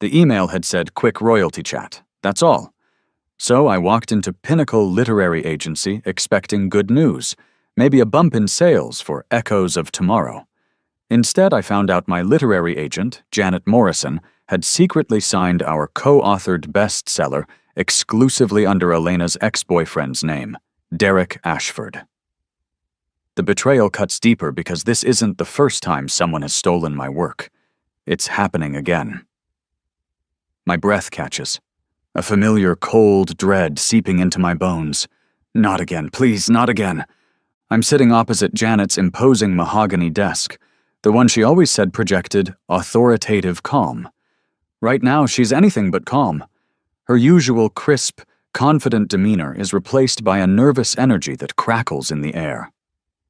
The email had said quick royalty chat. That's all. So I walked into Pinnacle Literary Agency expecting good news, maybe a bump in sales for Echoes of Tomorrow. Instead, I found out my literary agent, Janet Morrison, had secretly signed our co-authored bestseller exclusively under Elena's ex-boyfriend's name, Derek Ashford. The betrayal cuts deeper because this isn't the first time someone has stolen my work. It's happening again. My breath catches, a familiar cold dread seeping into my bones. Not again, please, not again. I'm sitting opposite Janet's imposing mahogany desk, the one she always said projected authoritative calm. Right now, she's anything but calm. Her usual crisp, confident demeanor is replaced by a nervous energy that crackles in the air.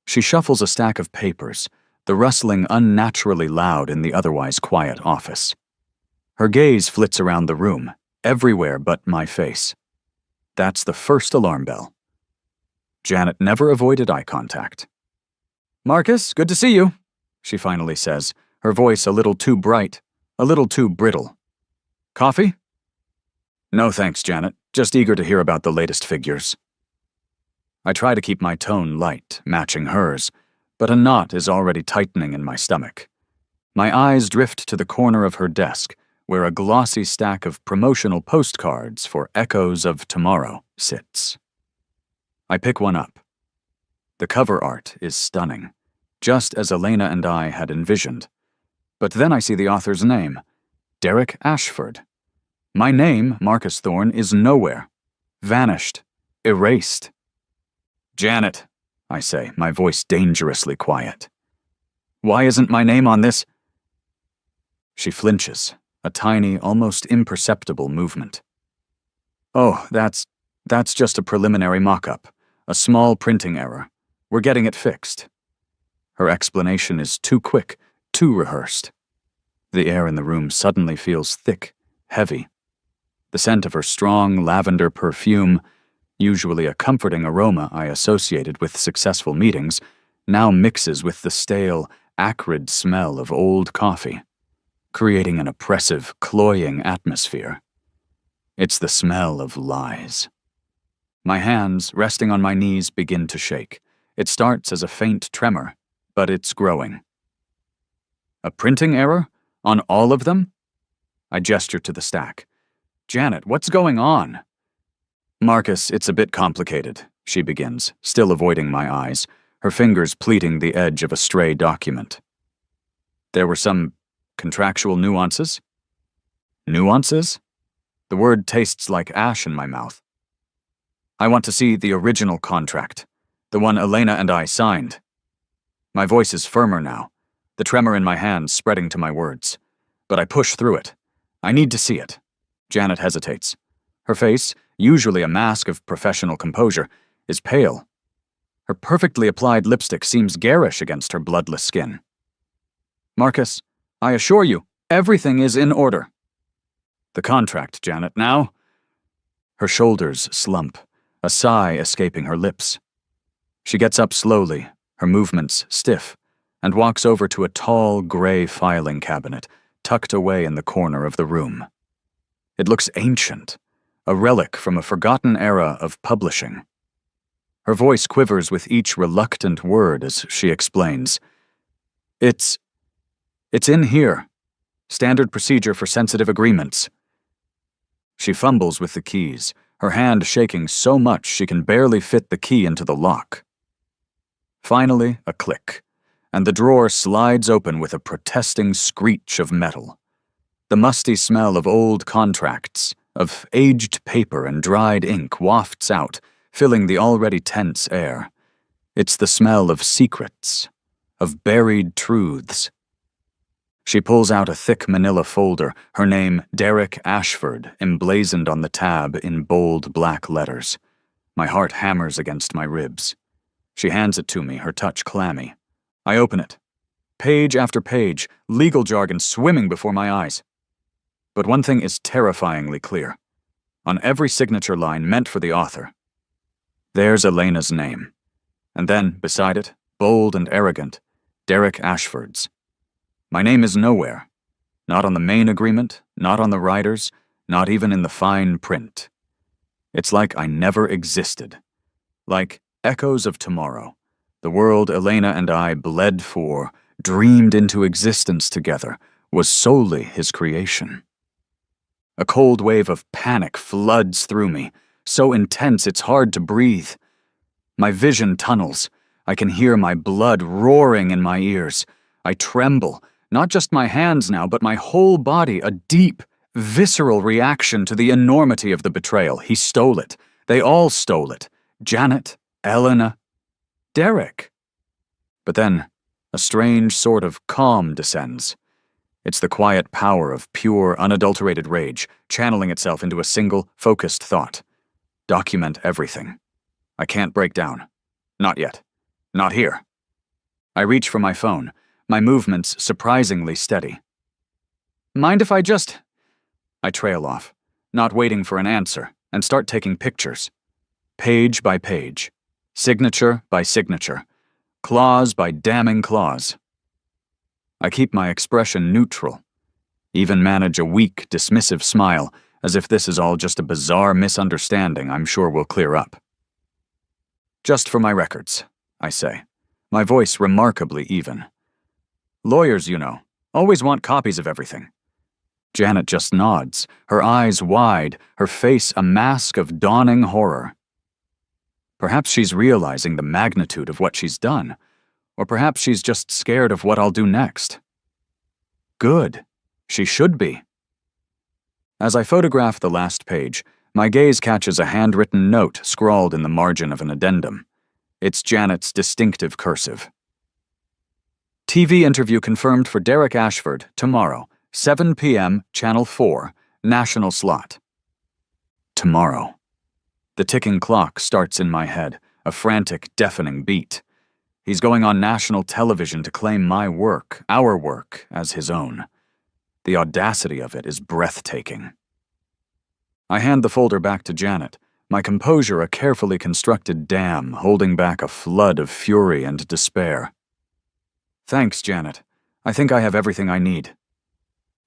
She shuffles a stack of papers, the rustling unnaturally loud in the otherwise quiet office. Her gaze flits around the room, everywhere but my face. That's the first alarm bell. Janet never avoided eye contact. "Marcus, good to see you," she finally says, her voice a little too bright, a little too brittle. "Coffee?" "No thanks, Janet. Just eager to hear about the latest figures." I try to keep my tone light, matching hers, but a knot is already tightening in my stomach. My eyes drift to the corner of her desk, where a glossy stack of promotional postcards for Echoes of Tomorrow sits. I pick one up. The cover art is stunning, just as Elena and I had envisioned. But then I see the author's name, Derek Ashford. My name, Marcus Thorne, is nowhere. Vanished. Erased. "Janet," I say, my voice dangerously quiet. "Why isn't my name on this?" She flinches, a tiny, almost imperceptible movement. "Oh, that's just a preliminary mock-up, a small printing error. We're getting it fixed." Her explanation is too quick, too rehearsed. The air in the room suddenly feels thick, heavy. The scent of her strong lavender perfume, usually a comforting aroma I associated with successful meetings, now mixes with the stale, acrid smell of old coffee, creating an oppressive, cloying atmosphere. It's the smell of lies. My hands, resting on my knees, begin to shake. It starts as a faint tremor, but it's growing. "A printing error? On all of them?" I gesture to the stack. "Janet, what's going on?" "Marcus, it's a bit complicated," she begins, still avoiding my eyes, her fingers pleating the edge of a stray document. "There were some contractual nuances?" "Nuances?" The word tastes like ash in my mouth. "I want to see the original contract, the one Elena and I signed." My voice is firmer now, the tremor in my hands spreading to my words. But I push through it. "I need to see it." Janet hesitates. Her face, usually a mask of professional composure, is pale. Her perfectly applied lipstick seems garish against her bloodless skin. "Marcus, I assure you, everything is in order." "The contract, Janet, now?" Her shoulders slump, a sigh escaping her lips. She gets up slowly, her movements stiff, and walks over to a tall, gray filing cabinet tucked away in the corner of the room. It looks ancient, a relic from a forgotten era of publishing. Her voice quivers with each reluctant word as she explains. It's in here. Standard procedure for sensitive agreements." She fumbles with the keys, her hand shaking so much she can barely fit the key into the lock. Finally, a click, and the drawer slides open with a protesting screech of metal. The musty smell of old contracts, of aged paper and dried ink wafts out, filling the already tense air. It's the smell of secrets, of buried truths. She pulls out a thick manila folder, her name Derek Ashford emblazoned on the tab in bold black letters. My heart hammers against my ribs. She hands it to me, her touch clammy. I open it. Page after page, legal jargon swimming before my eyes. But one thing is terrifyingly clear. On every signature line meant for the author, there's Elena's name. And then, beside it, bold and arrogant, Derek Ashford's. My name is nowhere. Not on the main agreement, not on the riders, not even in the fine print. It's like I never existed. Like echoes of tomorrow. The world Elena and I bled for, dreamed into existence together, was solely his creation. A cold wave of panic floods through me, so intense it's hard to breathe. My vision tunnels. I can hear my blood roaring in my ears. I tremble, not just my hands now, but my whole body, a deep, visceral reaction to the enormity of the betrayal. He stole it. They all stole it. Janet, Elena, Derek. But then, a strange sort of calm descends. It's the quiet power of pure, unadulterated rage, channeling itself into a single, focused thought. Document everything. I can't break down. Not yet. Not here. I reach for my phone, my movements surprisingly steady. Mind if I just... I trail off, not waiting for an answer, and start taking pictures. Page by page. Signature by signature. Clause by damning clause. I keep my expression neutral. Even manage a weak, dismissive smile, as if this is all just a bizarre misunderstanding I'm sure will clear up. Just for my records, I say, my voice remarkably even. Lawyers, you know, always want copies of everything. Janet just nods, her eyes wide, her face a mask of dawning horror. Perhaps she's realizing the magnitude of what she's done, or perhaps she's just scared of what I'll do next. Good. She should be. As I photograph the last page, my gaze catches a handwritten note scrawled in the margin of an addendum. It's Janet's distinctive cursive. TV interview confirmed for Derek Ashford tomorrow, 7 p.m., Channel 4, national slot. Tomorrow. The ticking clock starts in my head, a frantic, deafening beat. He's going on national television to claim my work, our work, as his own. The audacity of it is breathtaking. I hand the folder back to Janet, my composure a carefully constructed dam holding back a flood of fury and despair. Thanks, Janet. I think I have everything I need.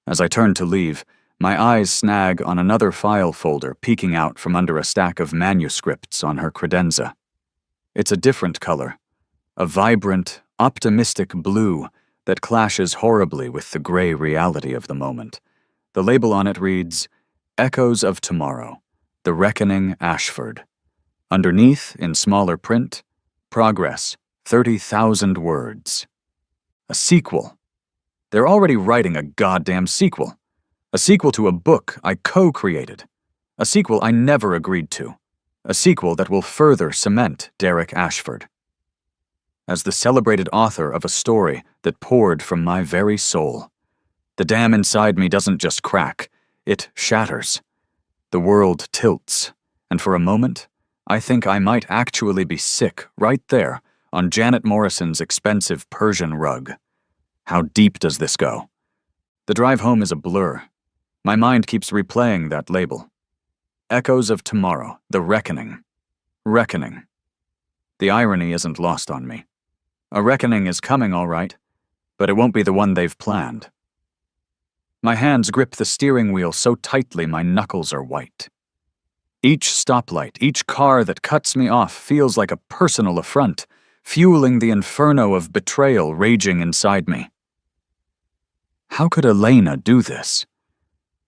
As I turn to leave, my eyes snag on another file folder peeking out from under a stack of manuscripts on her credenza. It's a different color, a vibrant, optimistic blue that clashes horribly with the gray reality of the moment. The label on it reads, Echoes of Tomorrow, The Reckoning Ashford. Underneath, in smaller print, Progress, 30,000 words. A sequel. They're already writing a goddamn sequel. A sequel to a book I co-created. A sequel I never agreed to. A sequel that will further cement Derek Ashford. As the celebrated author of a story that poured from my very soul, the dam inside me doesn't just crack, it shatters. The world tilts, and for a moment, I think I might actually be sick right there on Janet Morrison's expensive Persian rug. How deep does this go? The drive home is a blur. My mind keeps replaying that label. Echoes of Tomorrow, The Reckoning. Reckoning. The irony isn't lost on me. A reckoning is coming, all right, but it won't be the one they've planned. My hands grip the steering wheel so tightly my knuckles are white. Each stoplight, each car that cuts me off feels like a personal affront, fueling the inferno of betrayal raging inside me. How could Elena do this?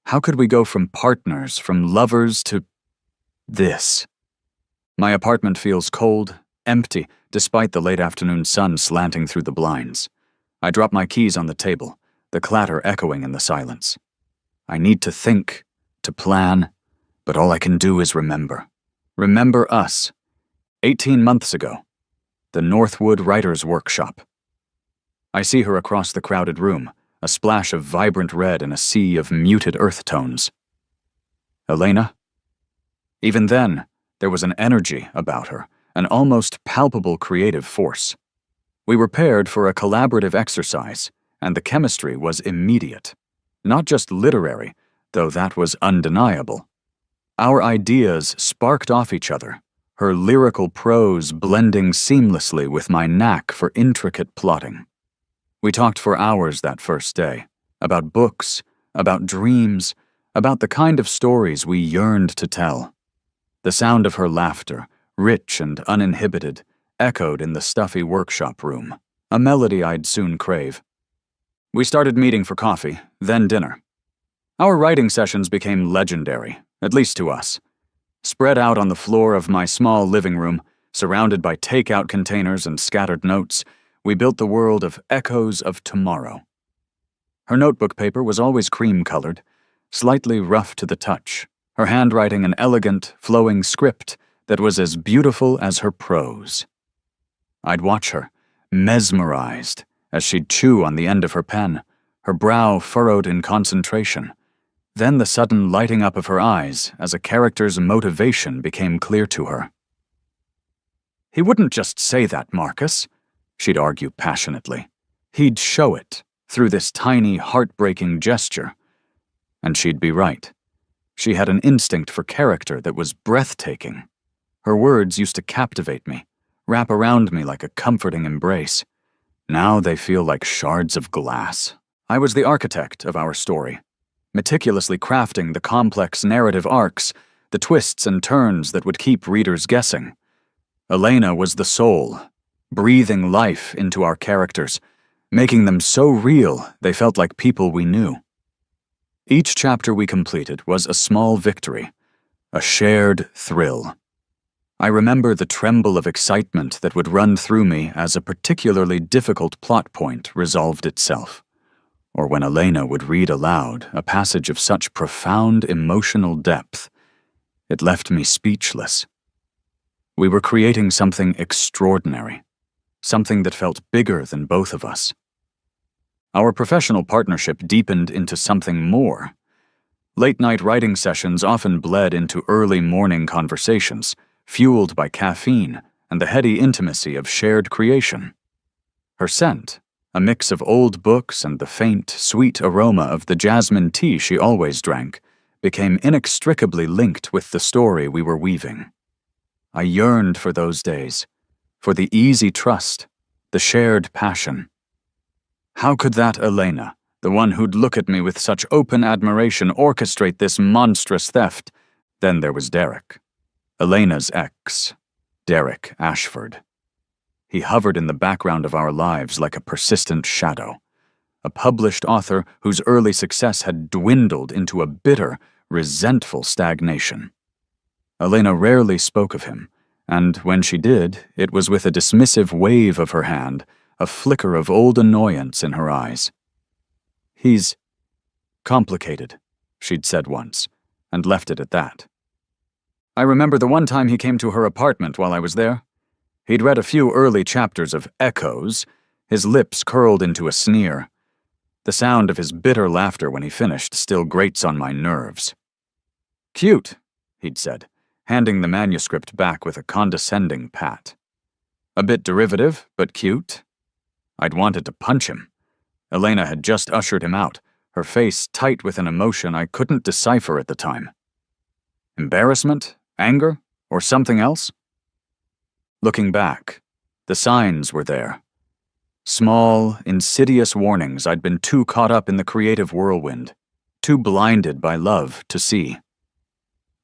How could we go from partners, from lovers, to this? My apartment feels cold, empty, despite the late afternoon sun slanting through the blinds. I drop my keys on the table, the clatter echoing in the silence. I need to think, to plan, but all I can do is remember. Remember us. 18 months ago. The Northwood Writers' Workshop. I see her across the crowded room, a splash of vibrant red in a sea of muted earth tones. Elena? Even then, there was an energy about her, an almost palpable creative force. We were paired for a collaborative exercise, and the chemistry was immediate. Not just literary, though that was undeniable. Our ideas sparked off each other, her lyrical prose blending seamlessly with my knack for intricate plotting. We talked for hours that first day, about books, about dreams, about the kind of stories we yearned to tell. The sound of her laughter, rich and uninhibited, echoed in the stuffy workshop room, a melody I'd soon crave. We started meeting for coffee, then dinner. Our writing sessions became legendary, at least to us. Spread out on the floor of my small living room, surrounded by takeout containers and scattered notes, we built the world of Echoes of Tomorrow. Her notebook paper was always cream-colored, slightly rough to the touch, her handwriting an elegant, flowing script that was as beautiful as her prose. I'd watch her, mesmerized, as she'd chew on the end of her pen, her brow furrowed in concentration, then the sudden lighting up of her eyes as a character's motivation became clear to her. "He wouldn't just say that, Marcus," she'd argue passionately. "He'd show it, through this tiny, heartbreaking gesture." And she'd be right. She had an instinct for character that was breathtaking. Her words used to captivate me, wrap around me like a comforting embrace. Now they feel like shards of glass. I was the architect of our story, meticulously crafting the complex narrative arcs, the twists and turns that would keep readers guessing. Elena was the soul, breathing life into our characters, making them so real they felt like people we knew. Each chapter we completed was a small victory, a shared thrill. I remember the tremble of excitement that would run through me as a particularly difficult plot point resolved itself, or when Elena would read aloud a passage of such profound emotional depth. It left me speechless. We were creating something extraordinary, something that felt bigger than both of us. Our professional partnership deepened into something more. Late-night writing sessions often bled into early morning conversations, fueled by caffeine and the heady intimacy of shared creation. Her scent, a mix of old books and the faint, sweet aroma of the jasmine tea she always drank, became inextricably linked with the story we were weaving. I yearned for those days, for the easy trust, the shared passion. How could that Elena, the one who'd look at me with such open admiration, orchestrate this monstrous theft? Then there was Derek. Elena's ex, Derek Ashford. He hovered in the background of our lives like a persistent shadow, a published author whose early success had dwindled into a bitter, resentful stagnation. Elena rarely spoke of him, and when she did, it was with a dismissive wave of her hand, a flicker of old annoyance in her eyes. "He's complicated," she'd said once, and left it at that. I remember the one time he came to her apartment while I was there. He'd read a few early chapters of Echoes, his lips curled into a sneer. The sound of his bitter laughter when he finished still grates on my nerves. "Cute," he'd said, handing the manuscript back with a condescending pat. A bit derivative, but cute. I'd wanted to punch him. Elena had just ushered him out, her face tight with an emotion I couldn't decipher at the time. Embarrassment? Anger? Or something else? Looking back, the signs were there. Small, insidious warnings I'd been too caught up in the creative whirlwind, too blinded by love to see.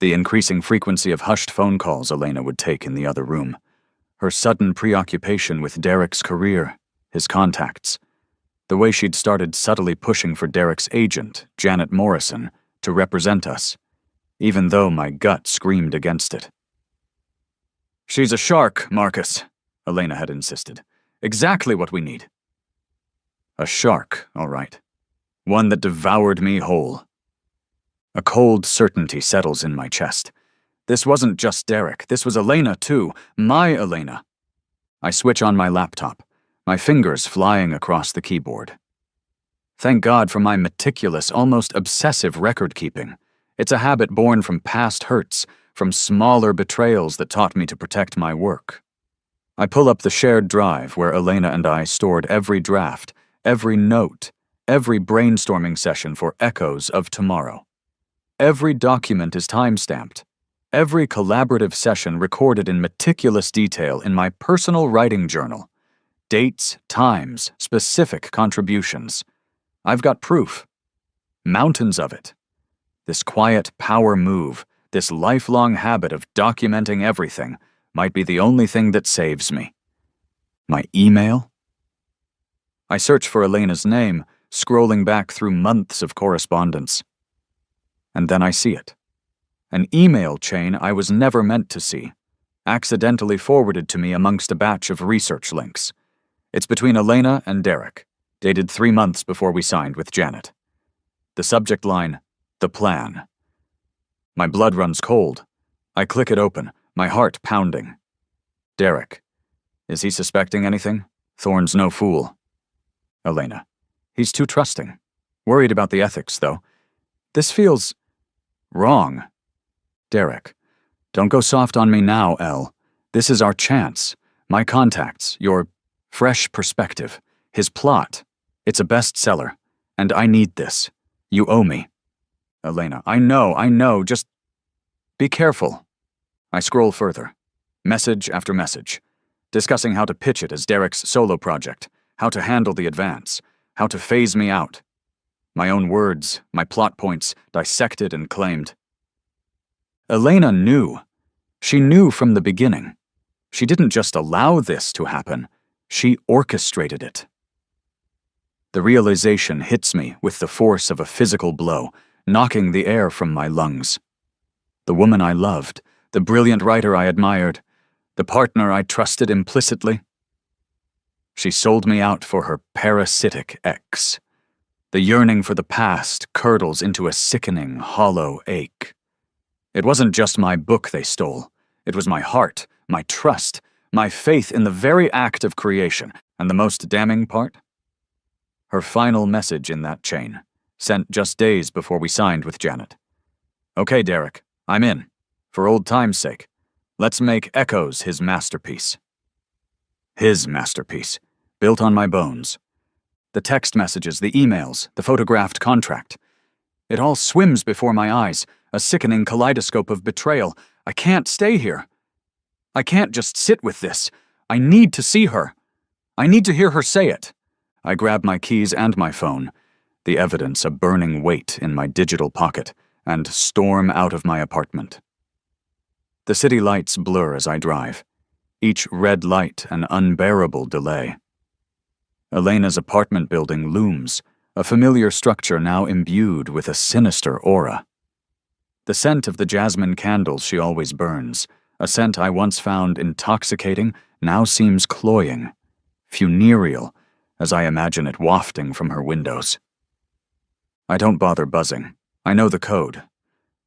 The increasing frequency of hushed phone calls Elena would take in the other room, her sudden preoccupation with Derek's career, his contacts, the way she'd started subtly pushing for Derek's agent, Janet Morrison, to represent us, even though my gut screamed against it. "She's a shark, Marcus," Elena had insisted. "Exactly what we need." A shark, all right. One that devoured me whole. A cold certainty settles in my chest. This wasn't just Derek, this was Elena too, my Elena. I switch on my laptop, my fingers flying across the keyboard. Thank God for my meticulous, almost obsessive record-keeping. It's a habit born from past hurts, from smaller betrayals that taught me to protect my work. I pull up the shared drive where Elena and I stored every draft, every note, every brainstorming session for Echoes of Tomorrow. Every document is time-stamped. Every collaborative session recorded in meticulous detail in my personal writing journal. Dates, times, specific contributions. I've got proof. Mountains of it. This quiet power move, this lifelong habit of documenting everything, might be the only thing that saves me. My email? I search for Elena's name, scrolling back through months of correspondence. And then I see it. An email chain I was never meant to see, accidentally forwarded to me amongst a batch of research links. It's between Elena and Derek, dated 3 months before we signed with Janet. The subject line, "The Plan." My blood runs cold. I click it open, my heart pounding. Derek. Is he suspecting anything? Thorne's no fool. Elena. He's too trusting. Worried about the ethics, though. This feels wrong. Derek. Don't go soft on me now, Elle. This is our chance. My contacts, your fresh perspective, his plot. It's a bestseller, and I need this. You owe me. Elena. I know, just be careful. I scroll further. Message after message, discussing how to pitch it as Derek's solo project, how to handle the advance, how to phase me out. My own words, my plot points, dissected and claimed. Elena knew. She knew from the beginning. She didn't just allow this to happen, she orchestrated it. The realization hits me with the force of a physical blow, knocking the air from my lungs. The woman I loved, the brilliant writer I admired, the partner I trusted implicitly. She sold me out for her parasitic ex. The yearning for the past curdles into a sickening, hollow ache. It wasn't just my book they stole. It was my heart, my trust, my faith in the very act of creation, and the most damning part? Her final message in that chain, sent just days before we signed with Janet. Okay, Derek, I'm in. For old time's sake. Let's make Echoes his masterpiece. His masterpiece, built on my bones. The text messages, the emails, the photographed contract. It all swims before my eyes, a sickening kaleidoscope of betrayal. I can't stay here. I can't just sit with this. I need to see her. I need to hear her say it. I grab my keys and my phone, the evidence a burning weight in my digital pocket, and storm out of my apartment. The city lights blur as I drive, each red light an unbearable delay. Elena's apartment building looms, a familiar structure now imbued with a sinister aura. The scent of the jasmine candles she always burns, a scent I once found intoxicating, now seems cloying, funereal, as I imagine it wafting from her windows. I don't bother buzzing. I know the code.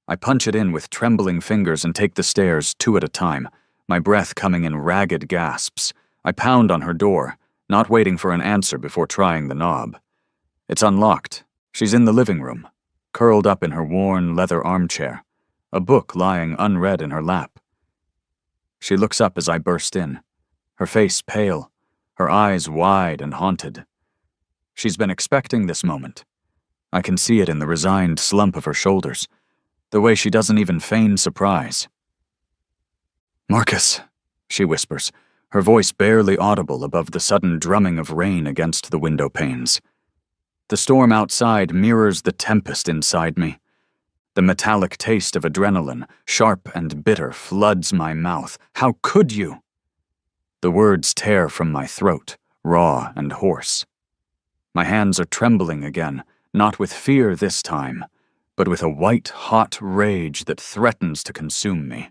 I punch it in with trembling fingers and take the stairs 2 at a time, my breath coming in ragged gasps. I pound on her door, not waiting for an answer before trying the knob. It's unlocked. She's in the living room, curled up in her worn leather armchair, a book lying unread in her lap. She looks up as I burst in, her face pale, her eyes wide and haunted. She's been expecting this moment. I can see it in the resigned slump of her shoulders, the way she doesn't even feign surprise. "Marcus," she whispers, her voice barely audible above the sudden drumming of rain against the window panes. The storm outside mirrors the tempest inside me. The metallic taste of adrenaline, sharp and bitter, floods my mouth. How could you? The words tear from my throat, raw and hoarse. My hands are trembling again, not with fear this time, but with a white-hot rage that threatens to consume me.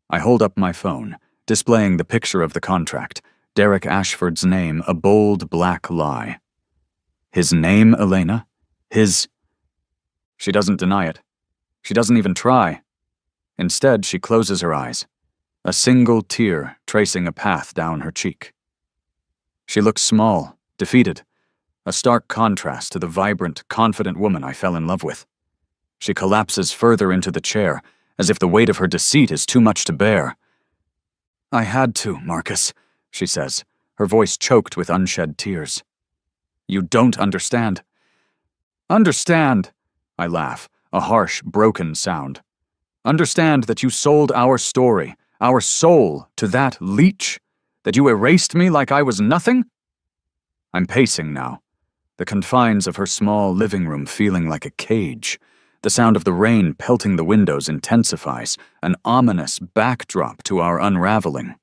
I hold up my phone, displaying the picture of the contract, Derek Ashford's name a bold black lie. His name, Elena? His... She doesn't deny it. She doesn't even try. Instead, she closes her eyes, a single tear tracing a path down her cheek. She looks small, defeated, a stark contrast to the vibrant, confident woman I fell in love with. She collapses further into the chair, as if the weight of her deceit is too much to bear. "I had to, Marcus," she says, her voice choked with unshed tears. "You don't understand." "Understand," I laugh, a harsh, broken sound. "Understand that you sold our story, our soul, to that leech? That you erased me like I was nothing?" I'm pacing now, the confines of her small living room feeling like a cage. The sound of the rain pelting the windows intensifies, an ominous backdrop to our unraveling.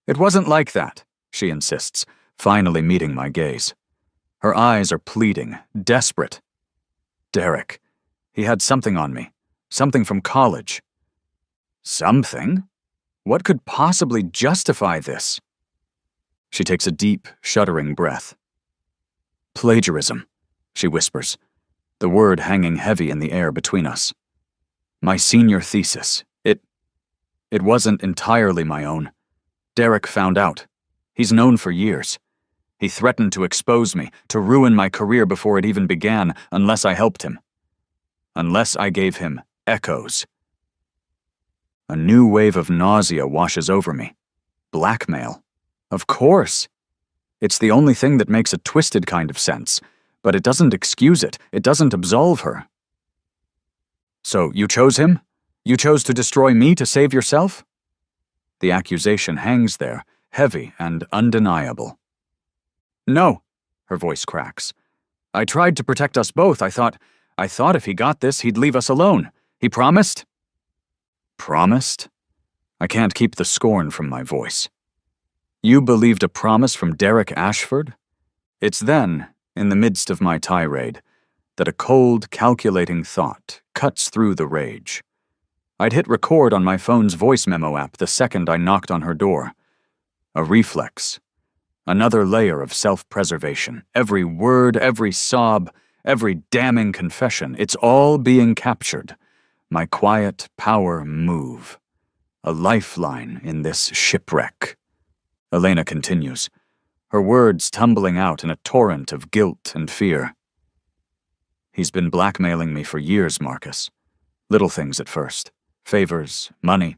"It wasn't like that," she insists, finally meeting my gaze. Her eyes are pleading, desperate. Derek. He had something on me. Something from college. Something? What could possibly justify this? She takes a deep, shuddering breath. "Plagiarism," she whispers, the word hanging heavy in the air between us. "My senior thesis. It wasn't entirely my own. Derek found out. He's known for years. He threatened to expose me, to ruin my career before it even began, unless I helped him. Unless I gave him echoes." A new wave of nausea washes over me. Blackmail. Of course. It's the only thing that makes a twisted kind of sense, but it doesn't excuse it. It doesn't absolve her. "So you chose him? You chose to destroy me to save yourself?" The accusation hangs there, heavy and undeniable. "No," her voice cracks. "I tried to protect us both. I thought if he got this, he'd leave us alone. He promised." Promised? I can't keep the scorn from my voice. "You believed a promise from Derek Ashford?" It's then, in the midst of my tirade, that a cold, calculating thought cuts through the rage. I'd hit record on my phone's voice memo app the second I knocked on her door. A reflex. Another layer of self-preservation. Every word, every sob, every damning confession, it's all being captured. My quiet power move. A lifeline in this shipwreck. Elena continues, her words tumbling out in a torrent of guilt and fear. "He's been blackmailing me for years, Marcus. Little things at first. Favors, money.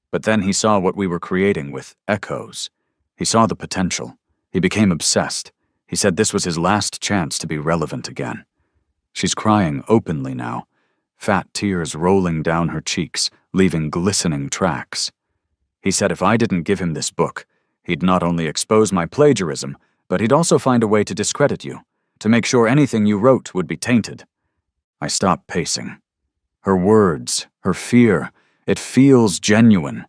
But then he saw what we were creating with echoes. He saw the potential. He became obsessed. He said this was his last chance to be relevant again." She's crying openly now, fat tears rolling down her cheeks, leaving glistening tracks. "He said if I didn't give him this book, he'd not only expose my plagiarism, but he'd also find a way to discredit you, to make sure anything you wrote would be tainted." I stop pacing. Her words, her fear, it feels genuine.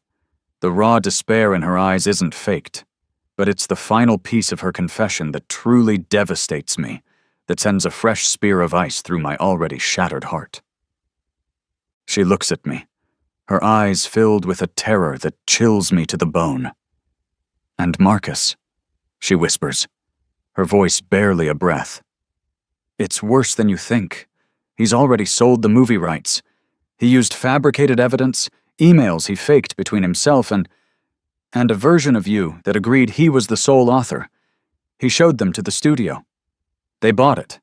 The raw despair in her eyes isn't faked, but it's the final piece of her confession that truly devastates me, that sends a fresh spear of ice through my already shattered heart. She looks at me, her eyes filled with a terror that chills me to the bone. "And Marcus," she whispers, her voice barely a breath. "It's worse than you think. He's already sold the movie rights. He used fabricated evidence, emails he faked between himself and a version of you that agreed he was the sole author. He showed them to the studio. They bought it.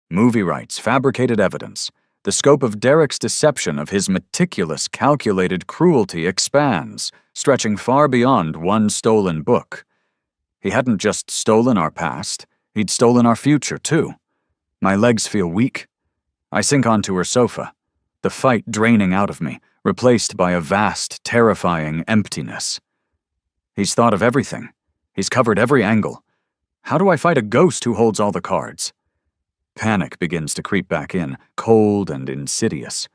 Movie rights, fabricated evidence. The scope of Derek's deception, of his meticulous, calculated cruelty expands, stretching far beyond one stolen book. He hadn't just stolen our past, he'd stolen our future, too. My legs feel weak. I sink onto her sofa, the fight draining out of me, replaced by a vast, terrifying emptiness. He's thought of everything. He's covered every angle. How do I fight a ghost who holds all the cards? Panic begins to creep back in, cold and insidious.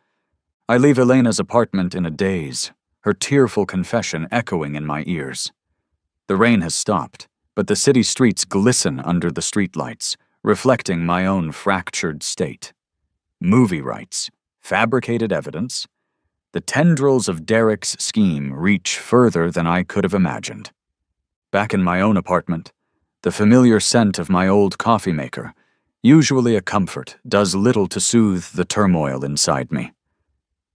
I leave Elena's apartment in a daze, her tearful confession echoing in my ears. The rain has stopped, but the city streets glisten under the streetlights, reflecting my own fractured state. Movie rights, fabricated evidence. The tendrils of Derek's scheme reach further than I could have imagined. Back in my own apartment, the familiar scent of my old coffee maker, usually a comfort, does little to soothe the turmoil inside me.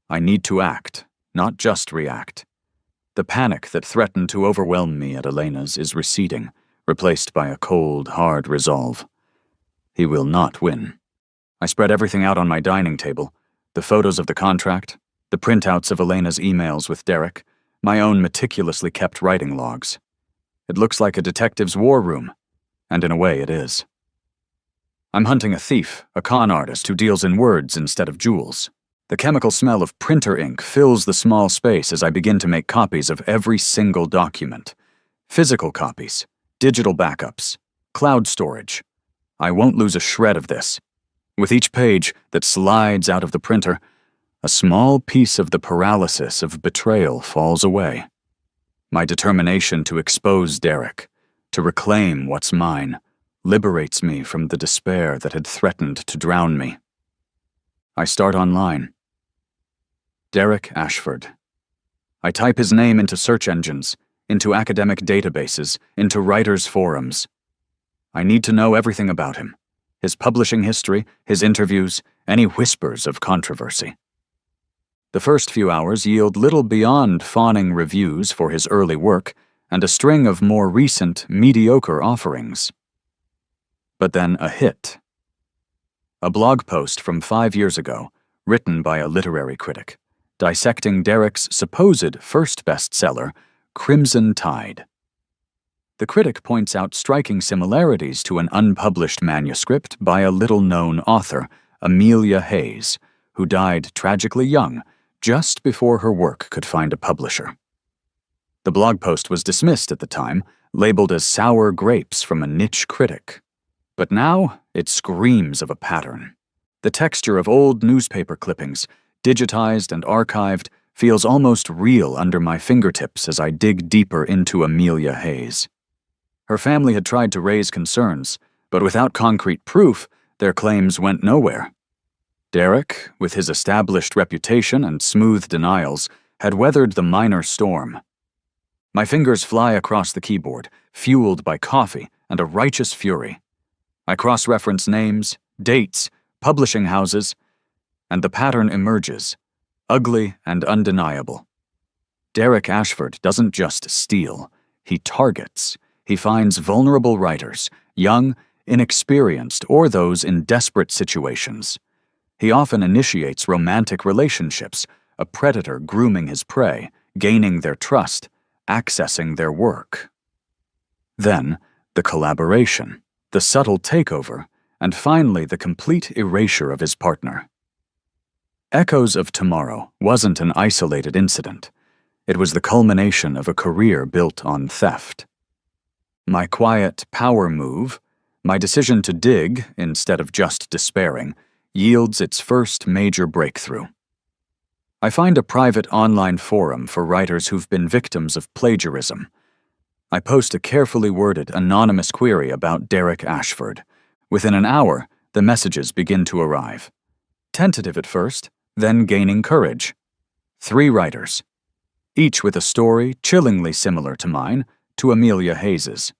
I need to act, not just react. The panic that threatened to overwhelm me at Elena's is receding, replaced by a cold, hard resolve. He will not win. I spread everything out on my dining table, the photos of the contract, the printouts of Elena's emails with Derek, my own meticulously kept writing logs. It looks like a detective's war room, and in a way it is. I'm hunting a thief, a con artist who deals in words instead of jewels. The chemical smell of printer ink fills the small space as I begin to make copies of every single document. Physical copies, digital backups, Cloud storage. I won't lose a shred of this. With each page that slides out of the printer, a small piece of the paralysis of betrayal falls away. My determination to expose Derek, to reclaim what's mine, liberates me from the despair that had threatened to drown me. I start online. Derek Ashford. I type his name into search engines, into academic databases, into writers' forums. I need to know everything about him, his publishing history, his interviews, any whispers of controversy. The first few hours yield little beyond fawning reviews for his early work and a string of more recent, mediocre offerings. But then a hit. A blog post from 5 years ago, written by a literary critic, dissecting Derek's supposed first bestseller, Crimson Tide. The critic points out striking similarities to an unpublished manuscript by a little-known author, Amelia Hayes, who died tragically young, just before her work could find a publisher. The blog post was dismissed at the time, labeled as sour grapes from a niche critic. But now it screams of a pattern. The texture of old newspaper clippings, digitized and archived, feels almost real under my fingertips as I dig deeper into Amelia Hayes. Her family had tried to raise concerns, but without concrete proof, their claims went nowhere. Derek, with his established reputation and smooth denials, had weathered the minor storm. My fingers fly across the keyboard, fueled by coffee and a righteous fury. I cross-reference names, dates, publishing houses, and the pattern emerges, ugly and undeniable. Derek Ashford doesn't just steal, he targets. He finds vulnerable writers, young, inexperienced, or those in desperate situations. He often initiates romantic relationships, a predator grooming his prey, gaining their trust, accessing their work. Then, the collaboration, the subtle takeover, and finally the complete erasure of his partner. Echoes of Tomorrow wasn't an isolated incident. It was the culmination of a career built on theft. My quiet power move, my decision to dig instead of just despairing, yields its first major breakthrough. I find a private online forum for writers who've been victims of plagiarism. I post a carefully worded, anonymous query about Derek Ashford. Within an hour, the messages begin to arrive. Tentative at first, then gaining courage. 3 writers, each with a story chillingly similar to mine, to Amelia Hayes's.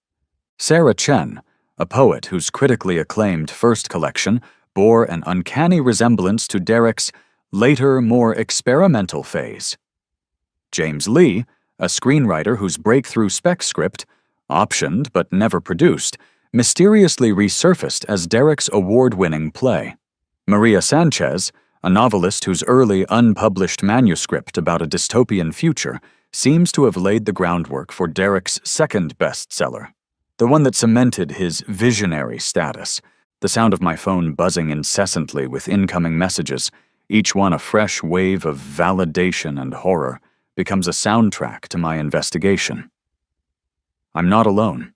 Sarah Chen, a poet whose critically acclaimed first collection bore an uncanny resemblance to Derek's later, more experimental phase. James Lee, a screenwriter whose breakthrough spec script, optioned but never produced, mysteriously resurfaced as Derek's award-winning play. Maria Sanchez, a novelist whose early unpublished manuscript about a dystopian future seems to have laid the groundwork for Derek's second bestseller, the one that cemented his visionary status. The sound of my phone buzzing incessantly with incoming messages, each one a fresh wave of validation and horror, becomes a soundtrack to my investigation. I'm not alone.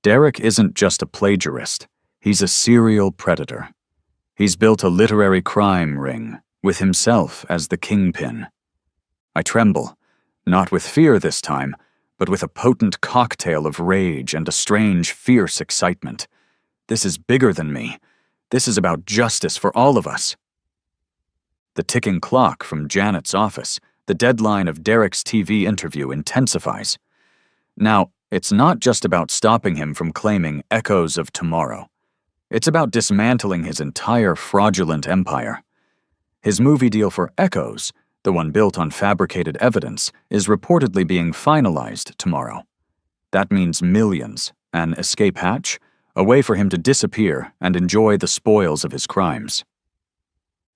Derek isn't just a plagiarist, he's a serial predator. He's built a literary crime ring, with himself as the kingpin. I tremble, not with fear this time, but with a potent cocktail of rage and a strange, fierce excitement. This is bigger than me. This is about justice for all of us. The ticking clock from Janet's office, the deadline of Derek's TV interview intensifies. Now, it's not just about stopping him from claiming echoes of tomorrow. It's about dismantling his entire fraudulent empire. His movie deal for Echoes, the one built on fabricated evidence, is reportedly being finalized tomorrow. That means millions, an escape hatch, a way for him to disappear and enjoy the spoils of his crimes.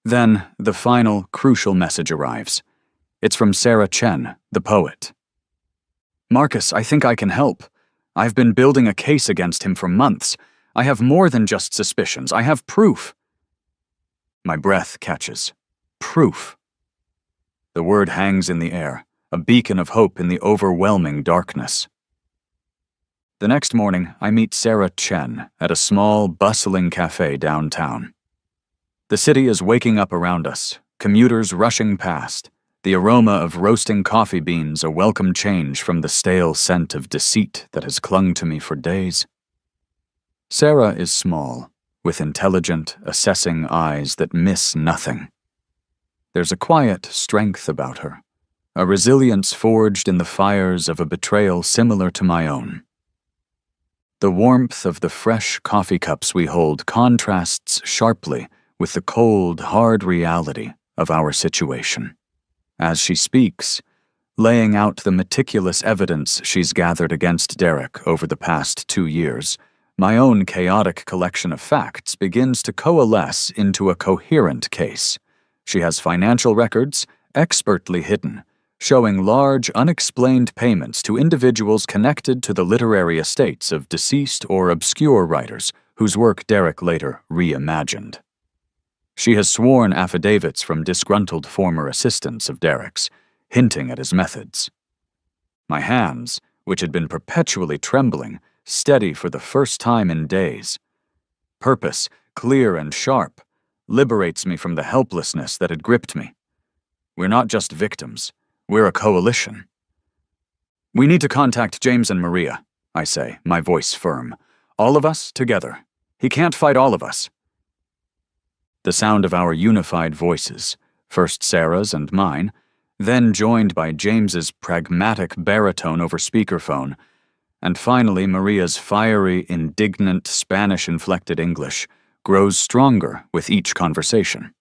Then, the final, crucial message arrives. It's from Sarah Chen, the poet. Marcus, I think I can help. I've been building a case against him for months. I have more than just suspicions. I have proof. My breath catches. Proof. The word hangs in the air, a beacon of hope in the overwhelming darkness. The next morning, I meet Sarah Chen at a small, bustling cafe downtown. The city is waking up around us, commuters rushing past, the aroma of roasting coffee beans a welcome change from the stale scent of deceit that has clung to me for days. Sarah is small, with intelligent, assessing eyes that miss nothing. There's a quiet strength about her, a resilience forged in the fires of a betrayal similar to my own. The warmth of the fresh coffee cups we hold contrasts sharply with the cold, hard reality of our situation. As she speaks, laying out the meticulous evidence she's gathered against Derek over the past 2 years, my own chaotic collection of facts begins to coalesce into a coherent case. She has financial records, expertly hidden, showing large, unexplained payments to individuals connected to the literary estates of deceased or obscure writers whose work Derek later reimagined. She has sworn affidavits from disgruntled former assistants of Derek's, hinting at his methods. My hands, which had been perpetually trembling, steady for the first time in days. Purpose, clear and sharp, liberates me from the helplessness that had gripped me. We're not just victims. We're a coalition. We need to contact James and Maria, I say, my voice firm. All of us together. He can't fight all of us. The sound of our unified voices, first Sarah's and mine, then joined by James's pragmatic baritone over speakerphone, and finally Maria's fiery, indignant, Spanish-inflected English, grows stronger with each conversation.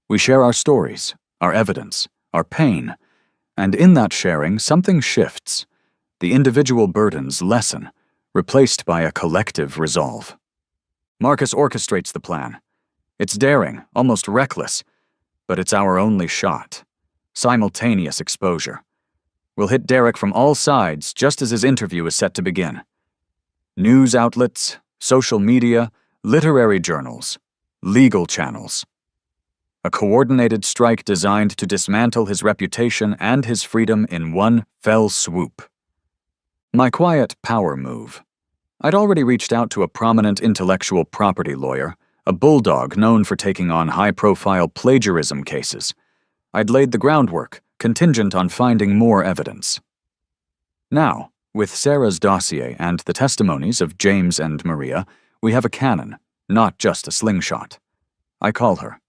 We share our stories, our evidence, our pain, and in that sharing something shifts. The individual burdens lessen, replaced by a collective resolve. Marcus orchestrates the plan. It's daring, almost reckless, but it's our only shot. Simultaneous exposure. We'll hit Derek from all sides just as his interview is set to begin. News outlets, social media, literary journals, legal channels. A coordinated strike designed to dismantle his reputation and his freedom in one fell swoop. My quiet power move. I'd already reached out to a prominent intellectual property lawyer, a bulldog known for taking on high-profile plagiarism cases. I'd laid the groundwork, contingent on finding more evidence. Now, with Sarah's dossier and the testimonies of James and Maria, we have a cannon, not just a slingshot. I call her.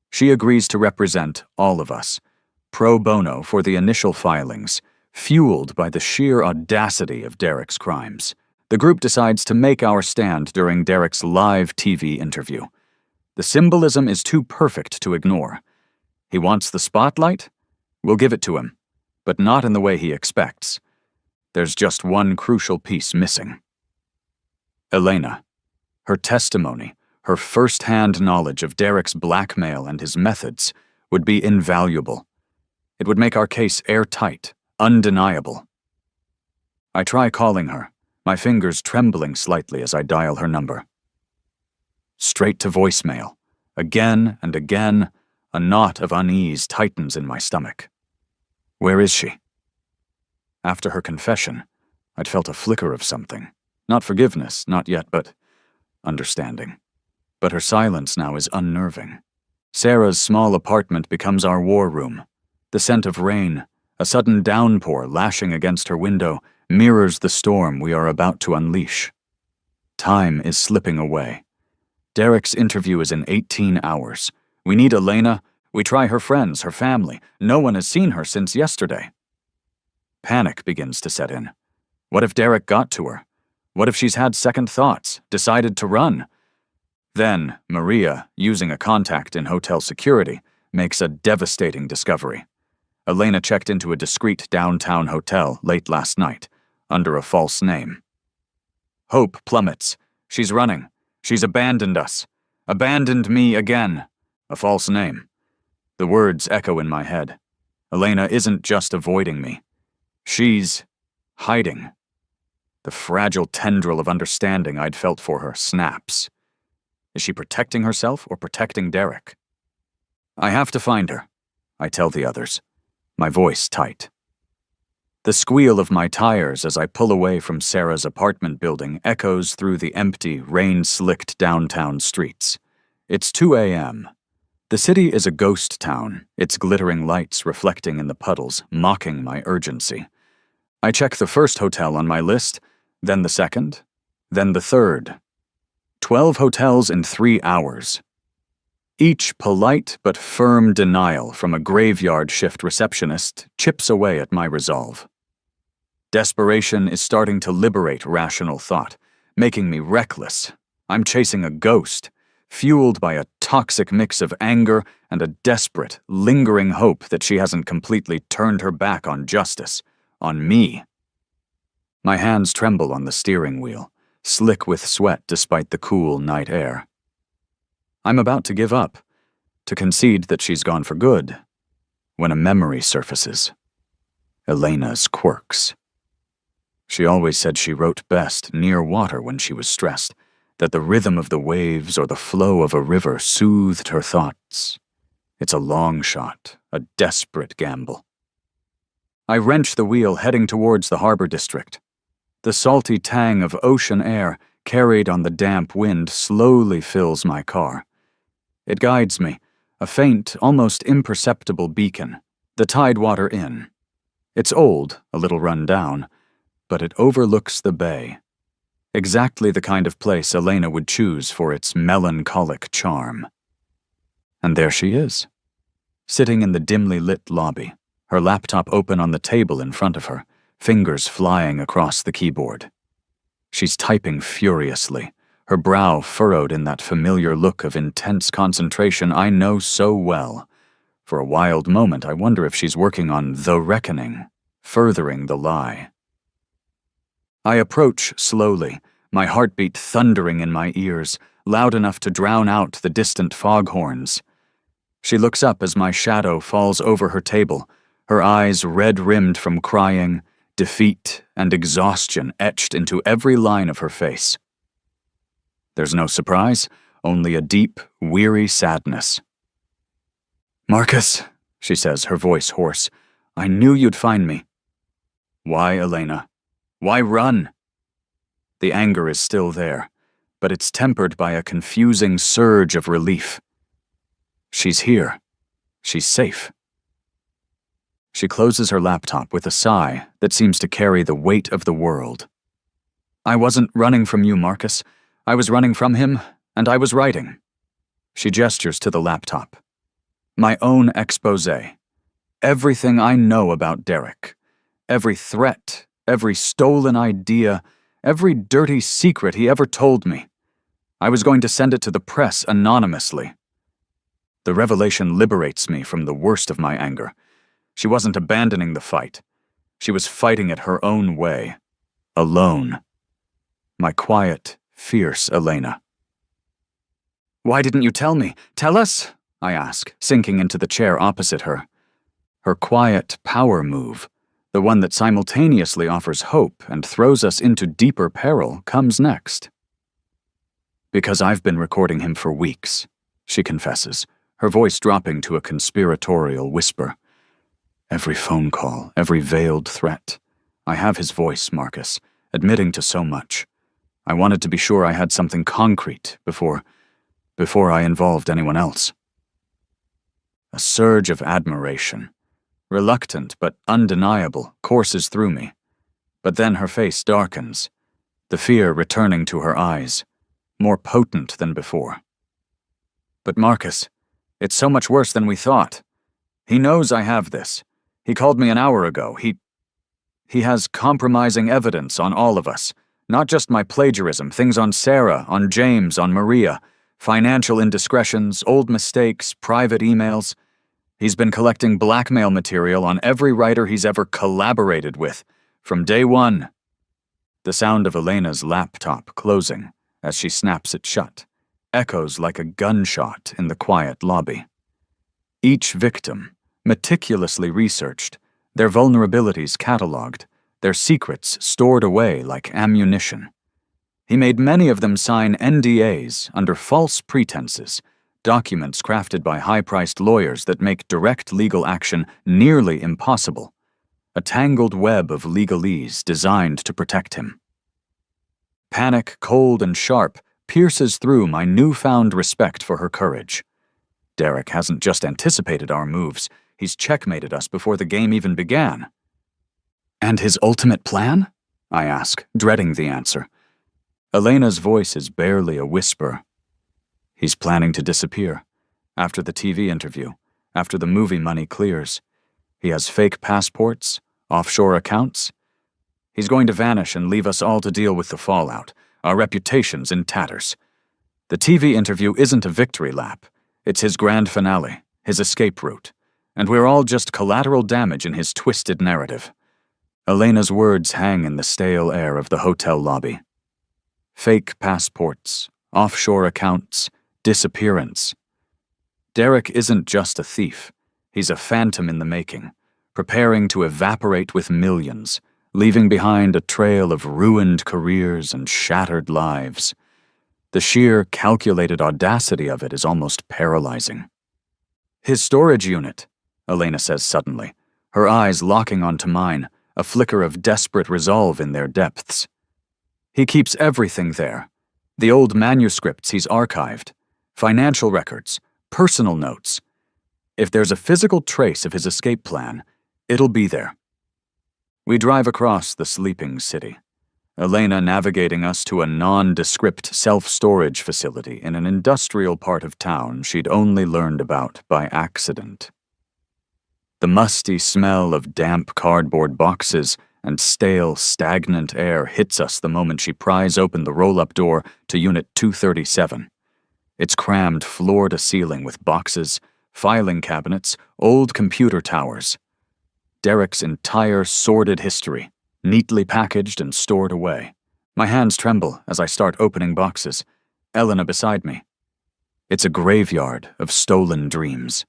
She agrees to represent all of us, pro bono for the initial filings, fueled by the sheer audacity of Derek's crimes. The group decides to make our stand during Derek's live TV interview. The symbolism is too perfect to ignore. He wants the spotlight? We'll give it to him, but not in the way he expects. There's just one crucial piece missing. Elena. Her testimony, her first-hand knowledge of Derek's blackmail and his methods, would be invaluable. It would make our case airtight, undeniable. I try calling her, my fingers trembling slightly as I dial her number. Straight to voicemail. Again and again, a knot of unease tightens in my stomach. Where is she? After her confession, I'd felt a flicker of something. Not forgiveness, not yet, but understanding. But her silence now is unnerving. Sarah's small apartment becomes our war room. The scent of rain, a sudden downpour lashing against her window, mirrors the storm we are about to unleash. Time is slipping away. Derek's interview is in 18 hours. We need Elena. We try her friends, her family. No one has seen her since yesterday. Panic begins to set in. What if Derek got to her? What if she's had second thoughts, decided to run? Then, Maria, using a contact in hotel security, makes a devastating discovery. Elena checked into a discreet downtown hotel late last night, under a false name. Hope plummets. She's running. She's abandoned us. Abandoned me again. A false name. The words echo in my head. Elena isn't just avoiding me. She's hiding. The fragile tendril of understanding I'd felt for her snaps. Is she protecting herself or protecting Derek? I have to find her, I tell the others, my voice tight. The squeal of my tires as I pull away from Sarah's apartment building echoes through the empty, rain-slicked downtown streets. It's 2 a.m. The city is a ghost town, its glittering lights reflecting in the puddles, mocking my urgency. I check the first hotel on my list, then the second, then the third. 12 hotels in 3 hours. Each polite but firm denial from a graveyard shift receptionist chips away at my resolve. Desperation is starting to liberate rational thought, making me reckless. I'm chasing a ghost, fueled by a toxic mix of anger and a desperate, lingering hope that she hasn't completely turned her back on justice, on me. My hands tremble on the steering wheel, slick with sweat despite the cool night air. I'm about to give up, to concede that she's gone for good, when a memory surfaces. Elena's quirks. She always said she wrote best near water when she was stressed, that the rhythm of the waves or the flow of a river soothed her thoughts. It's a long shot, a desperate gamble. I wrench the wheel heading towards the harbor district. The salty tang of ocean air carried on the damp wind slowly fills my car. It guides me, a faint, almost imperceptible beacon, the Tidewater Inn. It's old, a little run down, but it overlooks the bay. Exactly the kind of place Elena would choose for its melancholic charm. And there she is, sitting in the dimly lit lobby, her laptop open on the table in front of her, fingers flying across the keyboard. She's typing furiously, her brow furrowed in that familiar look of intense concentration I know so well. For a wild moment, I wonder if she's working on The Reckoning, furthering the lie. I approach slowly, my heartbeat thundering in my ears, loud enough to drown out the distant foghorns. She looks up as my shadow falls over her table, her eyes red-rimmed from crying, defeat and exhaustion etched into every line of her face. There's no surprise, only a deep, weary sadness. "Marcus," she says, her voice hoarse, "I knew you'd find me." "Why, Elena? Why run?" The anger is still there, but it's tempered by a confusing surge of relief. She's here. She's safe. She closes her laptop with a sigh that seems to carry the weight of the world. "I wasn't running from you, Marcus. I was running from him, and I was writing." She gestures to the laptop. "My own exposé. Everything I know about Derek. Every threat, every stolen idea, every dirty secret he ever told me. I was going to send it to the press anonymously." The revelation liberates me from the worst of my anger. She wasn't abandoning the fight. She was fighting it her own way. Alone. My quiet, fierce Elena. "Why didn't you tell me? Tell us?" I ask, sinking into the chair opposite her. Her quiet power move, the one that simultaneously offers hope and throws us into deeper peril, comes next. "Because I've been recording him for weeks," she confesses, her voice dropping to a conspiratorial whisper. "Every phone call, every veiled threat. I have his voice, Marcus, admitting to so much. I wanted to be sure I had something concrete before I involved anyone else." A surge of admiration, reluctant but undeniable, courses through me. But then her face darkens, the fear returning to her eyes, more potent than before. "But Marcus, it's so much worse than we thought. He knows I have this. He called me an hour ago. He has compromising evidence on all of us. Not just my plagiarism, things on Sarah, on James, on Maria, financial indiscretions, old mistakes, private emails. He's been collecting blackmail material on every writer he's ever collaborated with, from day one." The sound of Elena's laptop closing, as she snaps it shut, echoes like a gunshot in the quiet lobby. Each victim, meticulously researched, their vulnerabilities catalogued, their secrets stored away like ammunition. He made many of them sign NDAs under false pretenses, documents crafted by high-priced lawyers that make direct legal action nearly impossible. a tangled web of legalese designed to protect him. Panic, cold and sharp, pierces through my newfound respect for her courage. Derek hasn't just anticipated our moves, he's checkmated us before the game even began. And his ultimate plan? I ask, dreading the answer. Elena's voice is barely a whisper. He's planning to disappear. After the TV interview, after the movie money clears. He has fake passports, offshore accounts. He's going to vanish and leave us all to deal with the fallout, our reputations in tatters. The TV interview isn't a victory lap. It's his grand finale, his escape route. And we're all just collateral damage in his twisted narrative. Elena's words hang in the stale air of the hotel lobby. Fake passports, offshore accounts, disappearance. Derek isn't just a thief. He's a phantom in the making, preparing to evaporate with millions, leaving behind a trail of ruined careers and shattered lives. The sheer, calculated audacity of it is almost paralyzing. His storage unit, Elena says suddenly, her eyes locking onto mine, a flicker of desperate resolve in their depths. He keeps everything there. The old manuscripts he's archived, financial records, personal notes. If there's a physical trace of his escape plan, it'll be there. We drive across the sleeping city, Elena navigating us to a nondescript self-storage facility in an industrial part of town she'd only learned about by accident. The musty smell of damp cardboard boxes and stale, stagnant air hits us the moment she pries open the roll-up door to Unit 237. It's crammed floor to ceiling with boxes, filing cabinets, old computer towers. Derek's entire sordid history, neatly packaged and stored away. My hands tremble as I start opening boxes, Elena beside me. It's a graveyard of stolen dreams.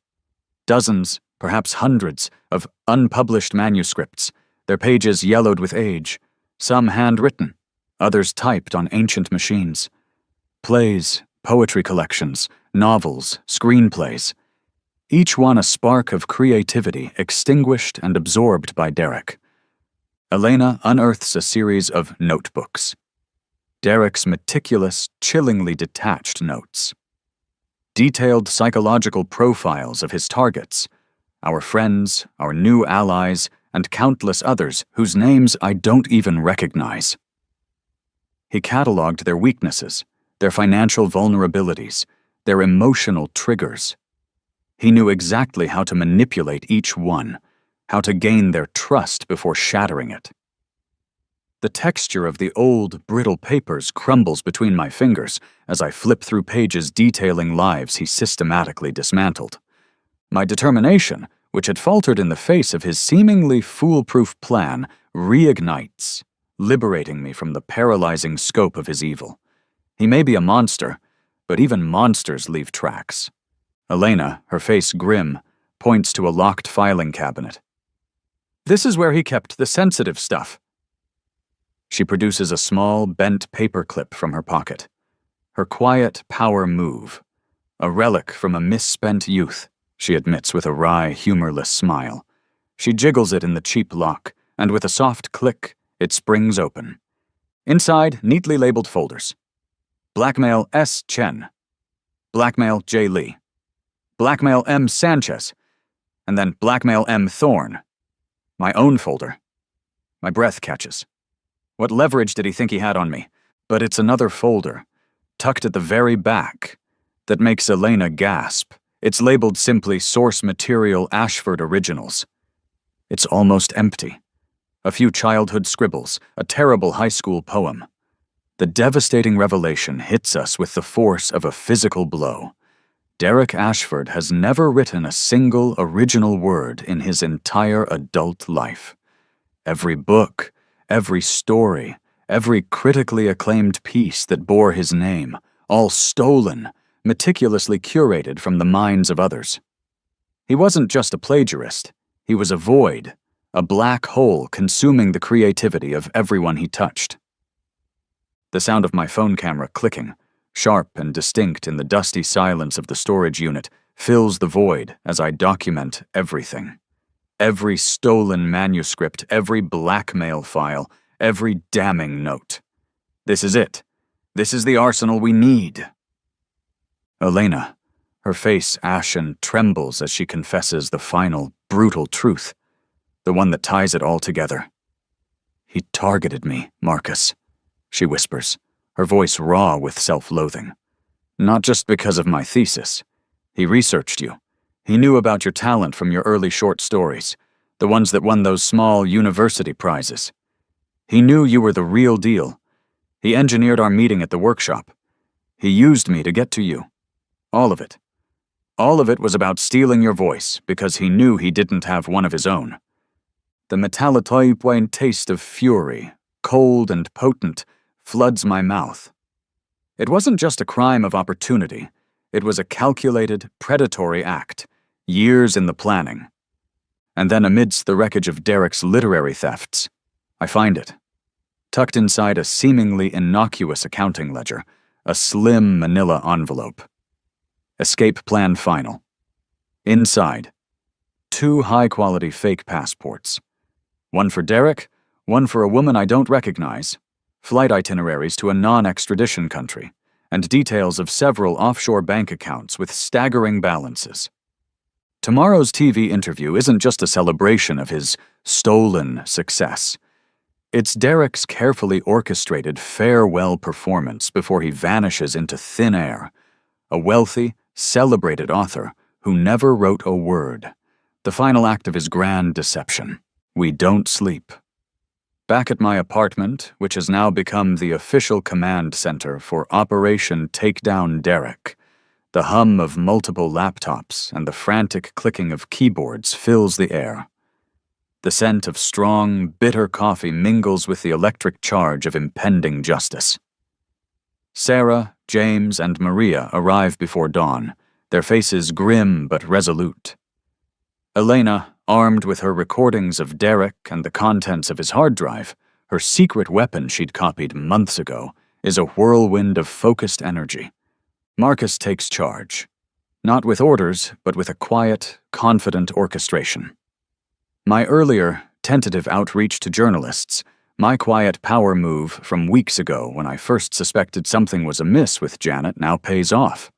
Dozens, perhaps hundreds, of unpublished manuscripts, their pages yellowed with age, some handwritten, others typed on ancient machines. Plays, poetry collections, novels, screenplays. Each one a spark of creativity extinguished and absorbed by Derek. Elena unearths a series of notebooks. Derek's meticulous, chillingly detached notes. Detailed psychological profiles of his targets, our friends, our new allies, and countless others whose names I don't even recognize. He cataloged their weaknesses, their financial vulnerabilities, their emotional triggers. He knew exactly how to manipulate each one, how to gain their trust before shattering it. The texture of the old, brittle papers crumbles between my fingers as I flip through pages detailing lives he systematically dismantled. My determination, which had faltered in the face of his seemingly foolproof plan, reignites, liberating me from the paralyzing scope of his evil. He may be a monster, but even monsters leave tracks. Elena, her face grim, points to a locked filing cabinet. This is where he kept the sensitive stuff. She produces a small, bent paperclip from her pocket. Her quiet power move. A relic from a misspent youth, she admits with a wry, humorless smile. She jiggles it in the cheap lock, and with a soft click, it springs open. Inside, neatly labeled folders. Blackmail S. Chen. Blackmail J. Lee. Blackmail M. Sanchez. And then Blackmail M. Thorne. My own folder. My breath catches. What leverage did he think he had on me? But it's another folder, tucked at the very back, that makes Elena gasp. It's labeled simply Source Material Ashford Originals. It's almost empty. A few childhood scribbles, a terrible high school poem. The devastating revelation hits us with the force of a physical blow. Derek Ashford has never written a single original word in his entire adult life. Every book, every story, every critically acclaimed piece that bore his name, all stolen, meticulously curated from the minds of others. He wasn't just a plagiarist, he was a void, a black hole consuming the creativity of everyone he touched. The sound of my phone camera clicking, sharp and distinct in the dusty silence of the storage unit, fills the void as I document everything. Every stolen manuscript, every blackmail file, every damning note. This is it. This is the arsenal we need. Elena, her face ashen, trembles as she confesses the final, brutal truth, the one that ties it all together. He targeted me, Marcus, she whispers, her voice raw with self-loathing. Not just because of my thesis. He researched you. He knew about your talent from your early short stories, the ones that won those small university prizes. He knew you were the real deal. He engineered our meeting at the workshop. He used me to get to you. All of it. All of it was about stealing your voice because he knew he didn't have one of his own. The metallotoipoint taste of fury, cold and potent, floods my mouth. It wasn't just a crime of opportunity. It was a calculated, predatory act, years in the planning. And then amidst the wreckage of Derek's literary thefts, I find it. Tucked inside a seemingly innocuous accounting ledger, a slim manila envelope. Escape plan final. Inside, 2 high-quality fake passports. One for Derek, one for a woman I don't recognize, flight itineraries to a non-extradition country, and details of several offshore bank accounts with staggering balances. Tomorrow's TV interview isn't just a celebration of his stolen success. It's Derek's carefully orchestrated farewell performance before he vanishes into thin air, a wealthy, celebrated author who never wrote a word. The final act of his grand deception. We don't sleep. Back at my apartment, which has now become the official command center for Operation Takedown Derek, the hum of multiple laptops and the frantic clicking of keyboards fills the air. The scent of strong, bitter coffee mingles with the electric charge of impending justice. Sarah, James, and Maria arrive before dawn, their faces grim but resolute. Elena, armed with her recordings of Derek and the contents of his hard drive, her secret weapon she'd copied months ago, is a whirlwind of focused energy. Marcus takes charge, not with orders, but with a quiet, confident orchestration. My earlier, tentative outreach to journalists, my quiet power move from weeks ago when I first suspected something was amiss with Janet, now pays off.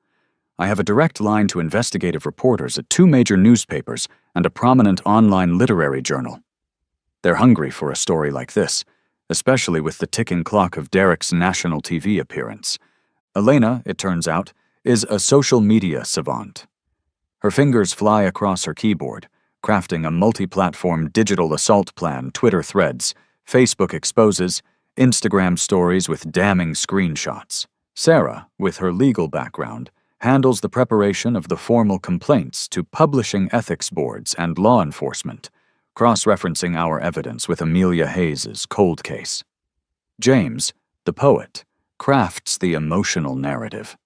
I have a direct line to investigative reporters at 2 major newspapers and a prominent online literary journal. They're hungry for a story like this, especially with the ticking clock of Derek's national TV appearance. Elena, it turns out, is a social media savant. Her fingers fly across her keyboard, crafting a multi-platform digital assault plan, Twitter threads, Facebook exposes, Instagram stories with damning screenshots. Sarah, with her legal background, handles the preparation of the formal complaints to publishing ethics boards and law enforcement, cross-referencing our evidence with Amelia Hayes's cold case. James, the poet, crafts the emotional narrative,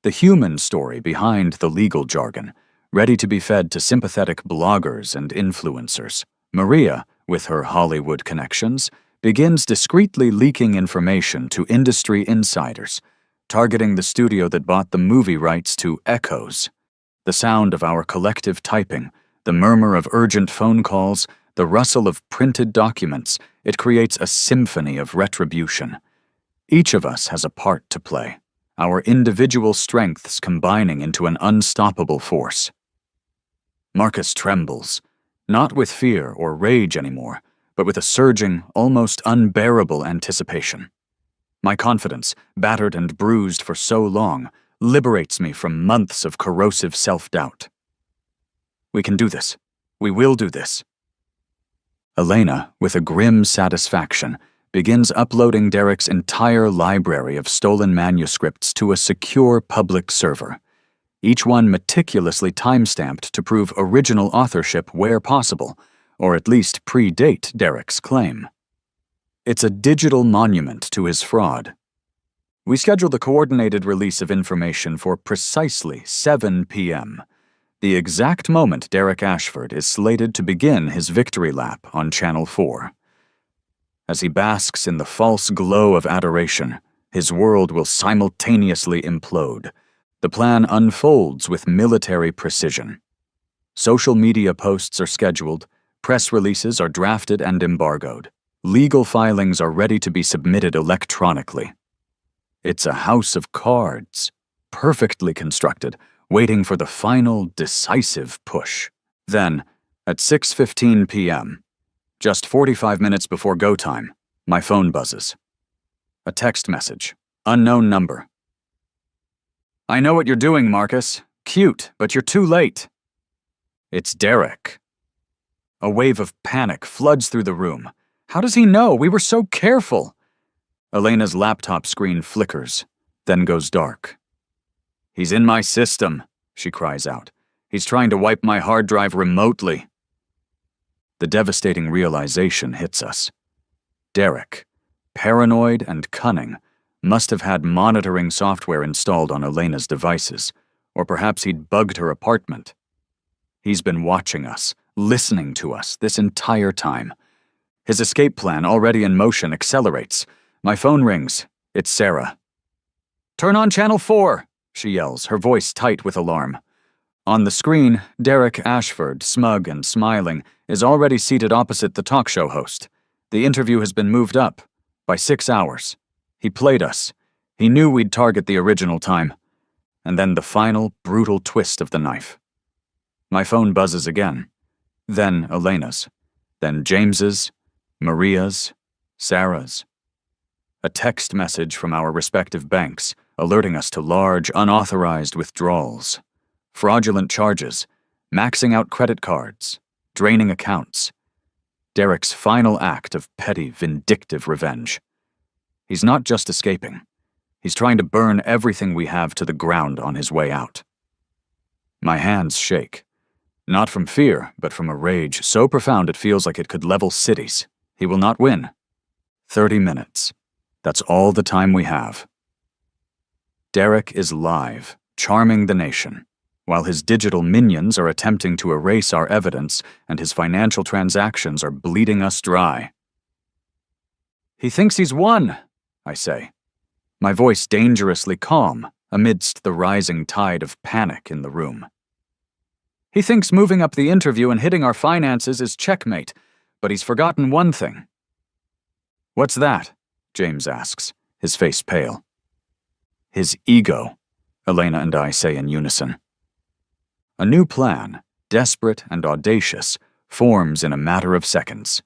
the human story behind the legal jargon, ready to be fed to sympathetic bloggers and influencers. Maria, with her Hollywood connections, begins discreetly leaking information to industry insiders, targeting the studio that bought the movie rights to Echoes. The sound of our collective typing, the murmur of urgent phone calls, the rustle of printed documents, it creates a symphony of retribution. Each of us has a part to play, our individual strengths combining into an unstoppable force. Marcus trembles, not with fear or rage anymore, but with a surging, almost unbearable anticipation. My confidence, battered and bruised for so long, liberates me from months of corrosive self-doubt. We can do this. We will do this. Elena, with a grim satisfaction, begins uploading Derek's entire library of stolen manuscripts to a secure public server, each one meticulously time-stamped to prove original authorship where possible, or at least predate Derek's claim. It's a digital monument to his fraud. We schedule the coordinated release of information for precisely 7 p.m., the exact moment Derek Ashford is slated to begin his victory lap on Channel 4. As he basks in the false glow of adoration, his world will simultaneously implode. The plan unfolds with military precision. Social media posts are scheduled, Press releases are drafted and embargoed. Legal filings are ready to be submitted electronically. It's a house of cards, perfectly constructed, waiting for the final, decisive push. Then, at 6:15 p.m., just 45 minutes before go time, my phone buzzes. A text message. Unknown number. "I know what you're doing, Marcus. Cute, but you're too late." It's Derek. A wave of panic floods through the room. How does he know? We were so careful. Elena's laptop screen flickers, then goes dark. "He's in my system," she cries out. "He's trying to wipe my hard drive remotely." The devastating realization hits us. Derek, paranoid and cunning, must have had monitoring software installed on Elena's devices, or perhaps he'd bugged her apartment. He's been watching us, listening to us this entire time. His escape plan, already in motion, accelerates. My phone rings. It's Sarah. "Turn on channel 4, she yells, her voice tight with alarm. On the screen, Derek Ashford, smug and smiling, is already seated opposite the talk show host. The interview has been moved up by 6 hours. He played us. He knew we'd target the original time. And then the final, brutal twist of the knife. My phone buzzes again. Then Elena's. Then James's, Maria's, Sarah's. A text message from our respective banks, alerting us to large, unauthorized withdrawals, fraudulent charges, maxing out credit cards, draining accounts. Derek's final act of petty, vindictive revenge. He's not just escaping. He's trying to burn everything we have to the ground on his way out. My hands shake. Not from fear, but from a rage so profound it feels like it could level cities. He will not win. 30 minutes. That's all the time we have. Derek is live, charming the nation, while his digital minions are attempting to erase our evidence and his financial transactions are bleeding us dry. "He thinks he's won," I say, my voice dangerously calm amidst the rising tide of panic in the room. "He thinks moving up the interview and hitting our finances is checkmate, but he's forgotten one thing." "What's that?" James asks, his face pale. "His ego," Elena and I say in unison. A new plan, desperate and audacious, forms in a matter of seconds.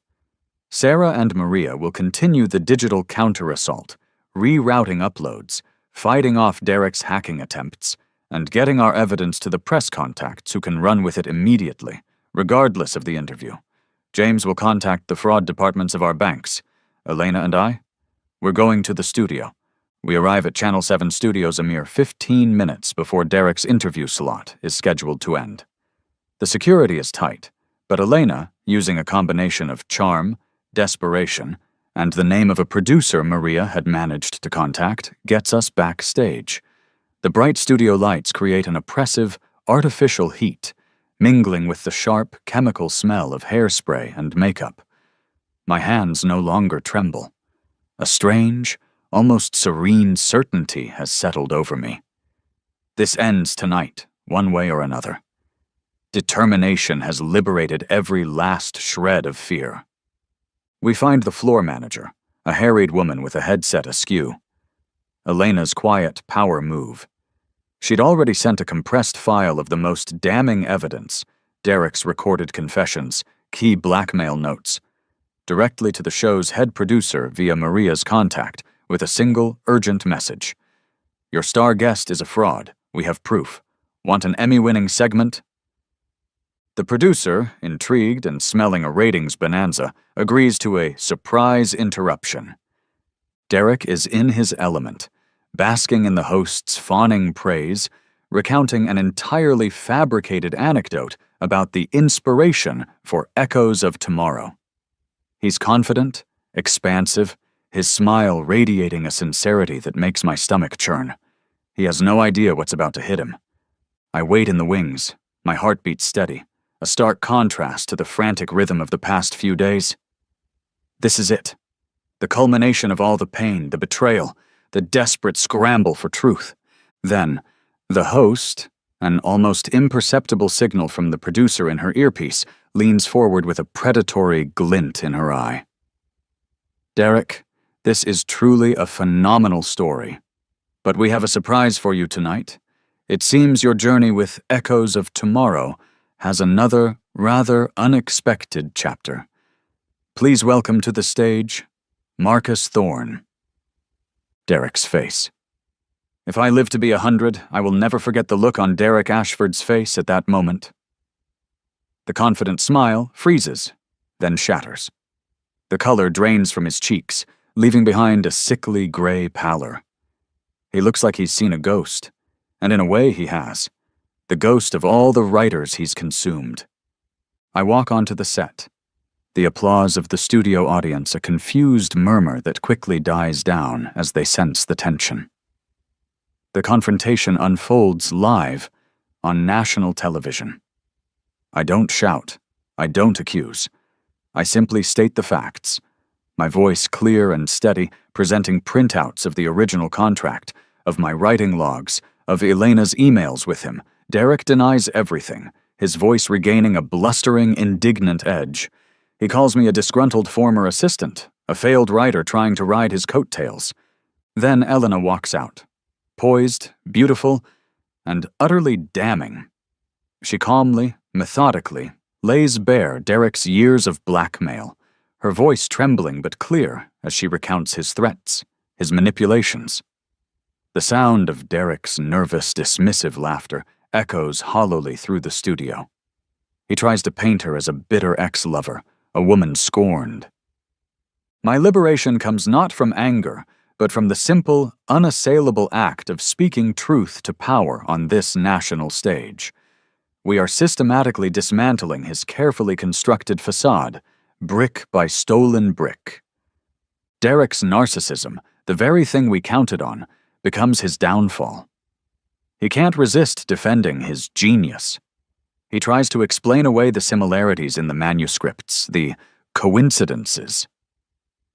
Sarah and Maria will continue the digital counter-assault, rerouting uploads, fighting off Derek's hacking attempts, and getting our evidence to the press contacts who can run with it immediately, regardless of the interview. James will contact the fraud departments of our banks. Elena and I, we're going to the studio. We arrive at Channel 7 Studios a mere 15 minutes before Derek's interview slot is scheduled to end. The security is tight, but Elena, using a combination of charm, desperation, and the name of a producer Maria had managed to contact, gets us backstage. The bright studio lights create an oppressive, artificial heat, mingling with the sharp, chemical smell of hairspray and makeup. My hands no longer tremble. A strange, almost serene certainty has settled over me. This ends tonight, one way or another. Determination has liberated every last shred of fear. We find the floor manager, a harried woman with a headset askew. Elena's quiet power move. She'd already sent a compressed file of the most damning evidence, Derek's recorded confessions, key blackmail notes, directly to the show's head producer via Maria's contact with a single, urgent message. "Your star guest is a fraud. We have proof. Want an Emmy-winning segment?" The producer, intrigued and smelling a ratings bonanza, agrees to a surprise interruption. Derek is in his element, basking in the host's fawning praise, recounting an entirely fabricated anecdote about the inspiration for Echoes of Tomorrow. He's confident, expansive, his smile radiating a sincerity that makes my stomach churn. He has no idea what's about to hit him. I wait in the wings, my heartbeat steady, a stark contrast to the frantic rhythm of the past few days. This is it. The culmination of all the pain, the betrayal, the desperate scramble for truth. Then, the host, An almost imperceptible signal from the producer in her earpiece leans forward with a predatory glint in her eye. Derek, this is truly a phenomenal story. But we have a surprise for you tonight. It seems your journey with Echoes of Tomorrow has another, rather unexpected chapter. Please welcome to the stage, Marcus Thorne. Derek's face. If I live to be 100, I will never forget the look on Derek Ashford's face at that moment. The confident smile freezes, then shatters. The color drains from his cheeks, leaving behind a sickly gray pallor. He looks like he's seen a ghost, and in a way he has. The ghost of all the writers he's consumed. I walk onto the set. The applause of the studio audience a confused murmur that quickly dies down as they sense the tension. The confrontation unfolds live on national television. I don't shout. I don't accuse. I simply state the facts, my voice clear and steady, presenting printouts of the original contract, of my writing logs, of Elena's emails with him. Derek denies everything, his voice regaining a blustering, indignant edge. He calls me a disgruntled former assistant, a failed writer trying to ride his coattails. Then Elena walks out, poised, beautiful, and utterly damning. She calmly, methodically, lays bare Derek's years of blackmail, her voice trembling but clear as she recounts his threats, his manipulations. The sound of Derek's nervous, dismissive laughter echoes hollowly through the studio. He tries to paint her as a bitter ex-lover, a woman scorned. My liberation comes not from anger, but from the simple, unassailable act of speaking truth to power on this national stage. We are systematically dismantling his carefully constructed facade, brick by stolen brick. Derek's narcissism, the very thing we counted on, becomes his downfall. He can't resist defending his genius. He tries to explain away the similarities in the manuscripts, the coincidences.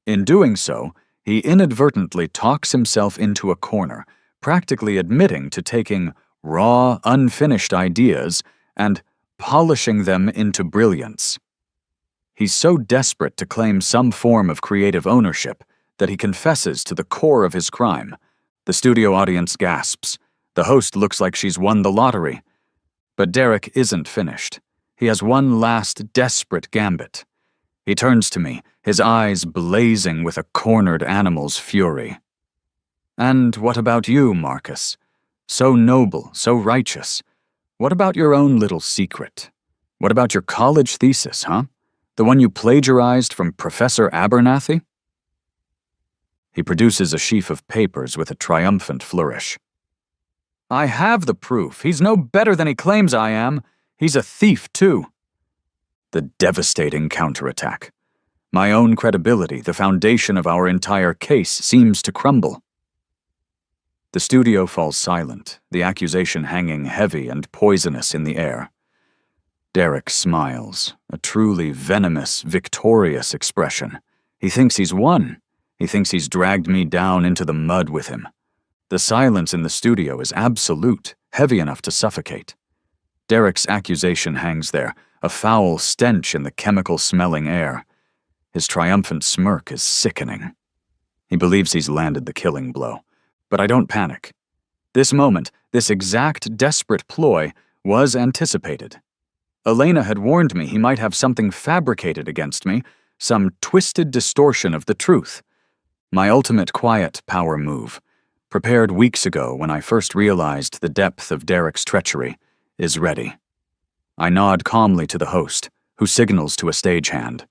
In doing so, he inadvertently talks himself into a corner, practically admitting to taking raw, unfinished ideas and polishing them into brilliance. He's so desperate to claim some form of creative ownership that he confesses to the core of his crime. The studio audience gasps. The host looks like she's won the lottery. But Derek isn't finished. He has one last desperate gambit. He turns to me, his eyes blazing with a cornered animal's fury. And what about you, Marcus? So noble, so righteous. What about your own little secret? What about your college thesis, huh? The one you plagiarized from Professor Abernathy? He produces a sheaf of papers with a triumphant flourish. I have the proof. He's no better than he claims I am. He's a thief, too. The devastating counterattack. My own credibility, the foundation of our entire case, seems to crumble. The studio falls silent, the accusation hanging heavy and poisonous in the air. Derek smiles, a truly venomous, victorious expression. He thinks he's won. He thinks he's dragged me down into the mud with him. The silence in the studio is absolute, heavy enough to suffocate. Derek's accusation hangs there, a foul stench in the chemical-smelling air. His triumphant smirk is sickening. He believes he's landed the killing blow. But I don't panic. This moment, this exact desperate ploy, was anticipated. Elena had warned me he might have something fabricated against me, some twisted distortion of the truth. My ultimate quiet power move, prepared weeks ago when I first realized the depth of Derek's treachery, is ready. I nod calmly to the host, who signals to a stagehand.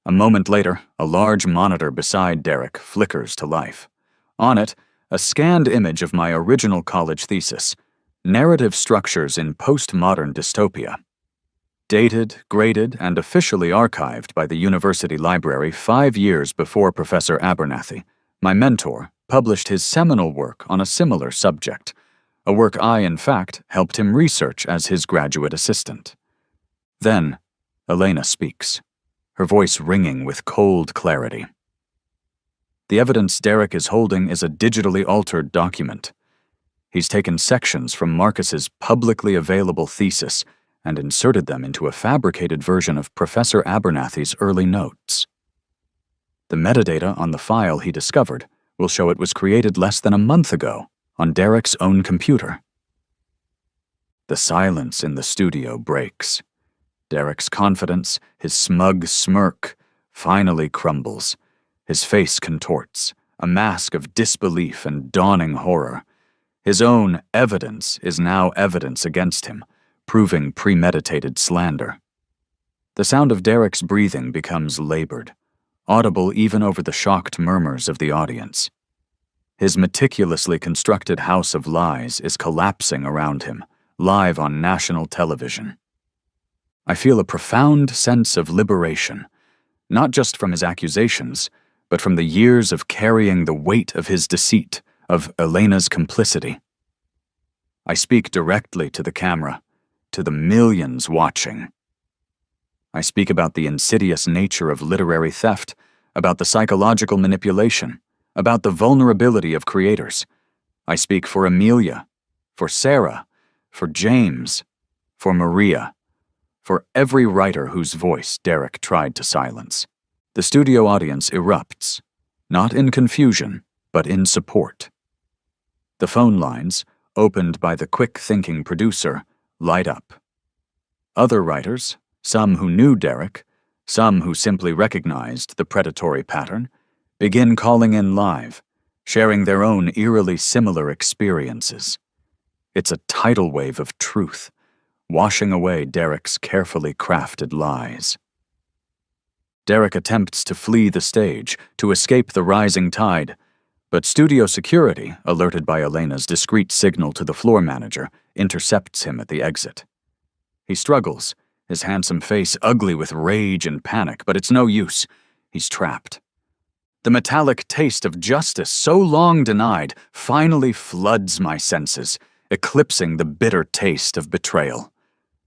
A moment later, a large monitor beside Derek flickers to life. On it, a scanned image of my original college thesis, Narrative Structures in Postmodern Dystopia. Dated, graded, and officially archived by the university library 5 years before Professor Abernathy, my mentor, published his seminal work on a similar subject, a work I, in fact, helped him research as his graduate assistant. Then, Elena speaks, her voice ringing with cold clarity. The evidence Derek is holding is a digitally altered document. He's taken sections from Marcus's publicly available thesis and inserted them into a fabricated version of Professor Abernathy's early notes. The metadata on the file he discovered will show it was created less than a month ago on Derek's own computer. The silence in the studio breaks. Derek's confidence, his smug smirk, finally crumbles. His face contorts, a mask of disbelief and dawning horror. His own evidence is now evidence against him, proving premeditated slander. The sound of Derek's breathing becomes labored, audible even over the shocked murmurs of the audience. His meticulously constructed house of lies is collapsing around him, live on national television. I feel a profound sense of liberation, not just from his accusations, but from the years of carrying the weight of his deceit, of Elena's complicity. I speak directly to the camera, to the millions watching. I speak about the insidious nature of literary theft, about the psychological manipulation, about the vulnerability of creators. I speak for Amelia, for Sarah, for James, for Maria, for every writer whose voice Derek tried to silence. The studio audience erupts, not in confusion, but in support. The phone lines, opened by the quick-thinking producer, light up. Other writers, some who knew Derek, some who simply recognized the predatory pattern, begin calling in live, sharing their own eerily similar experiences. It's a tidal wave of truth, washing away Derek's carefully crafted lies. Derek attempts to flee the stage, to escape the rising tide, but studio security, alerted by Elena's discreet signal to the floor manager, intercepts him at the exit. He struggles, his handsome face ugly with rage and panic, but it's no use. He's trapped. The metallic taste of justice, so long denied, finally floods my senses, eclipsing the bitter taste of betrayal.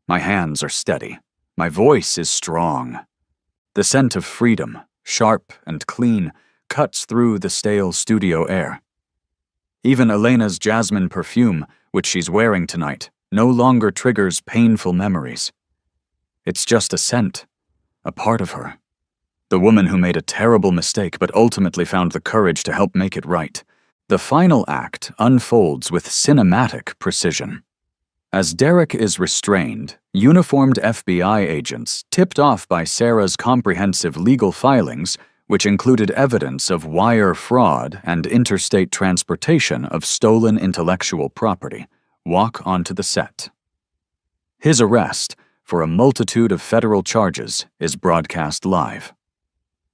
My hands are steady. My voice is strong. The scent of freedom, sharp and clean, cuts through the stale studio air. Even Elena's jasmine perfume, which she's wearing tonight, no longer triggers painful memories. It's just a scent, a part of her. The woman who made a terrible mistake but ultimately found the courage to help make it right. The final act unfolds with cinematic precision. As Derek is restrained, uniformed FBI agents, tipped off by Sarah's comprehensive legal filings, which included evidence of wire fraud and interstate transportation of stolen intellectual property, walk onto the set. His arrest, for a multitude of federal charges, is broadcast live.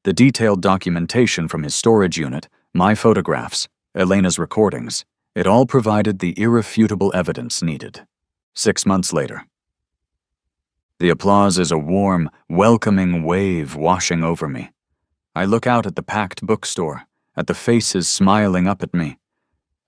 The detailed documentation from his storage unit, my photographs, Elena's recordings, it all provided the irrefutable evidence needed. 6 months later. The applause is a warm, welcoming wave washing over me. I look out at the packed bookstore, at the faces smiling up at me.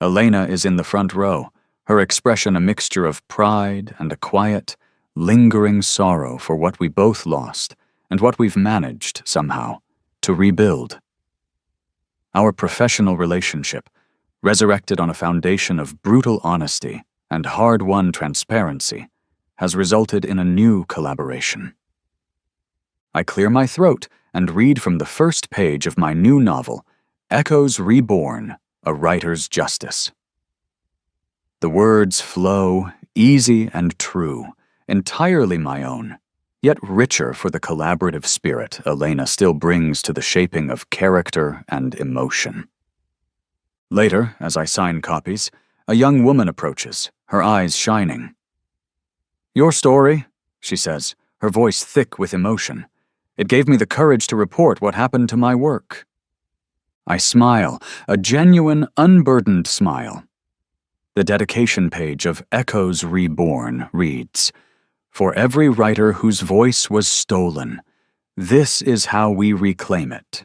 Elena is in the front row, her expression a mixture of pride and a quiet, lingering sorrow for what we both lost and what we've managed, somehow, to rebuild. Our professional relationship, resurrected on a foundation of brutal honesty and hard-won transparency, has resulted in a new collaboration. I clear my throat and read from the first page of my new novel, Echoes Reborn, A Writer's Justice. The words flow, easy and true, entirely my own, yet richer for the collaborative spirit Elena still brings to the shaping of character and emotion. Later, as I sign copies, a young woman approaches, her eyes shining. "Your story," she says, her voice thick with emotion. "It gave me the courage to report what happened to my work." I smile, a genuine, unburdened smile. The dedication page of Echoes Reborn reads, "For every writer whose voice was stolen, this is how we reclaim it."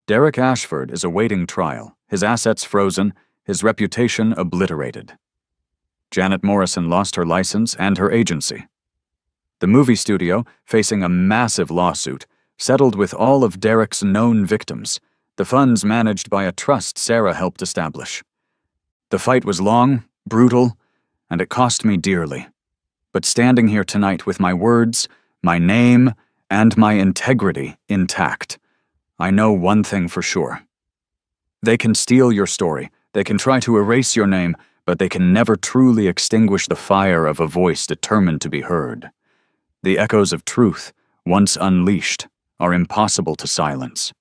Derek Ashford is awaiting trial, his assets frozen, his reputation obliterated. Janet Morrison lost her license and her agency. The movie studio, facing a massive lawsuit, settled with all of Derek's known victims, the funds managed by a trust Sarah helped establish. The fight was long, brutal, and it cost me dearly. But standing here tonight with my words, my name, and my integrity intact, I know one thing for sure. They can steal your story, they can try to erase your name, but they can never truly extinguish the fire of a voice determined to be heard. The echoes of truth, once unleashed, are impossible to silence.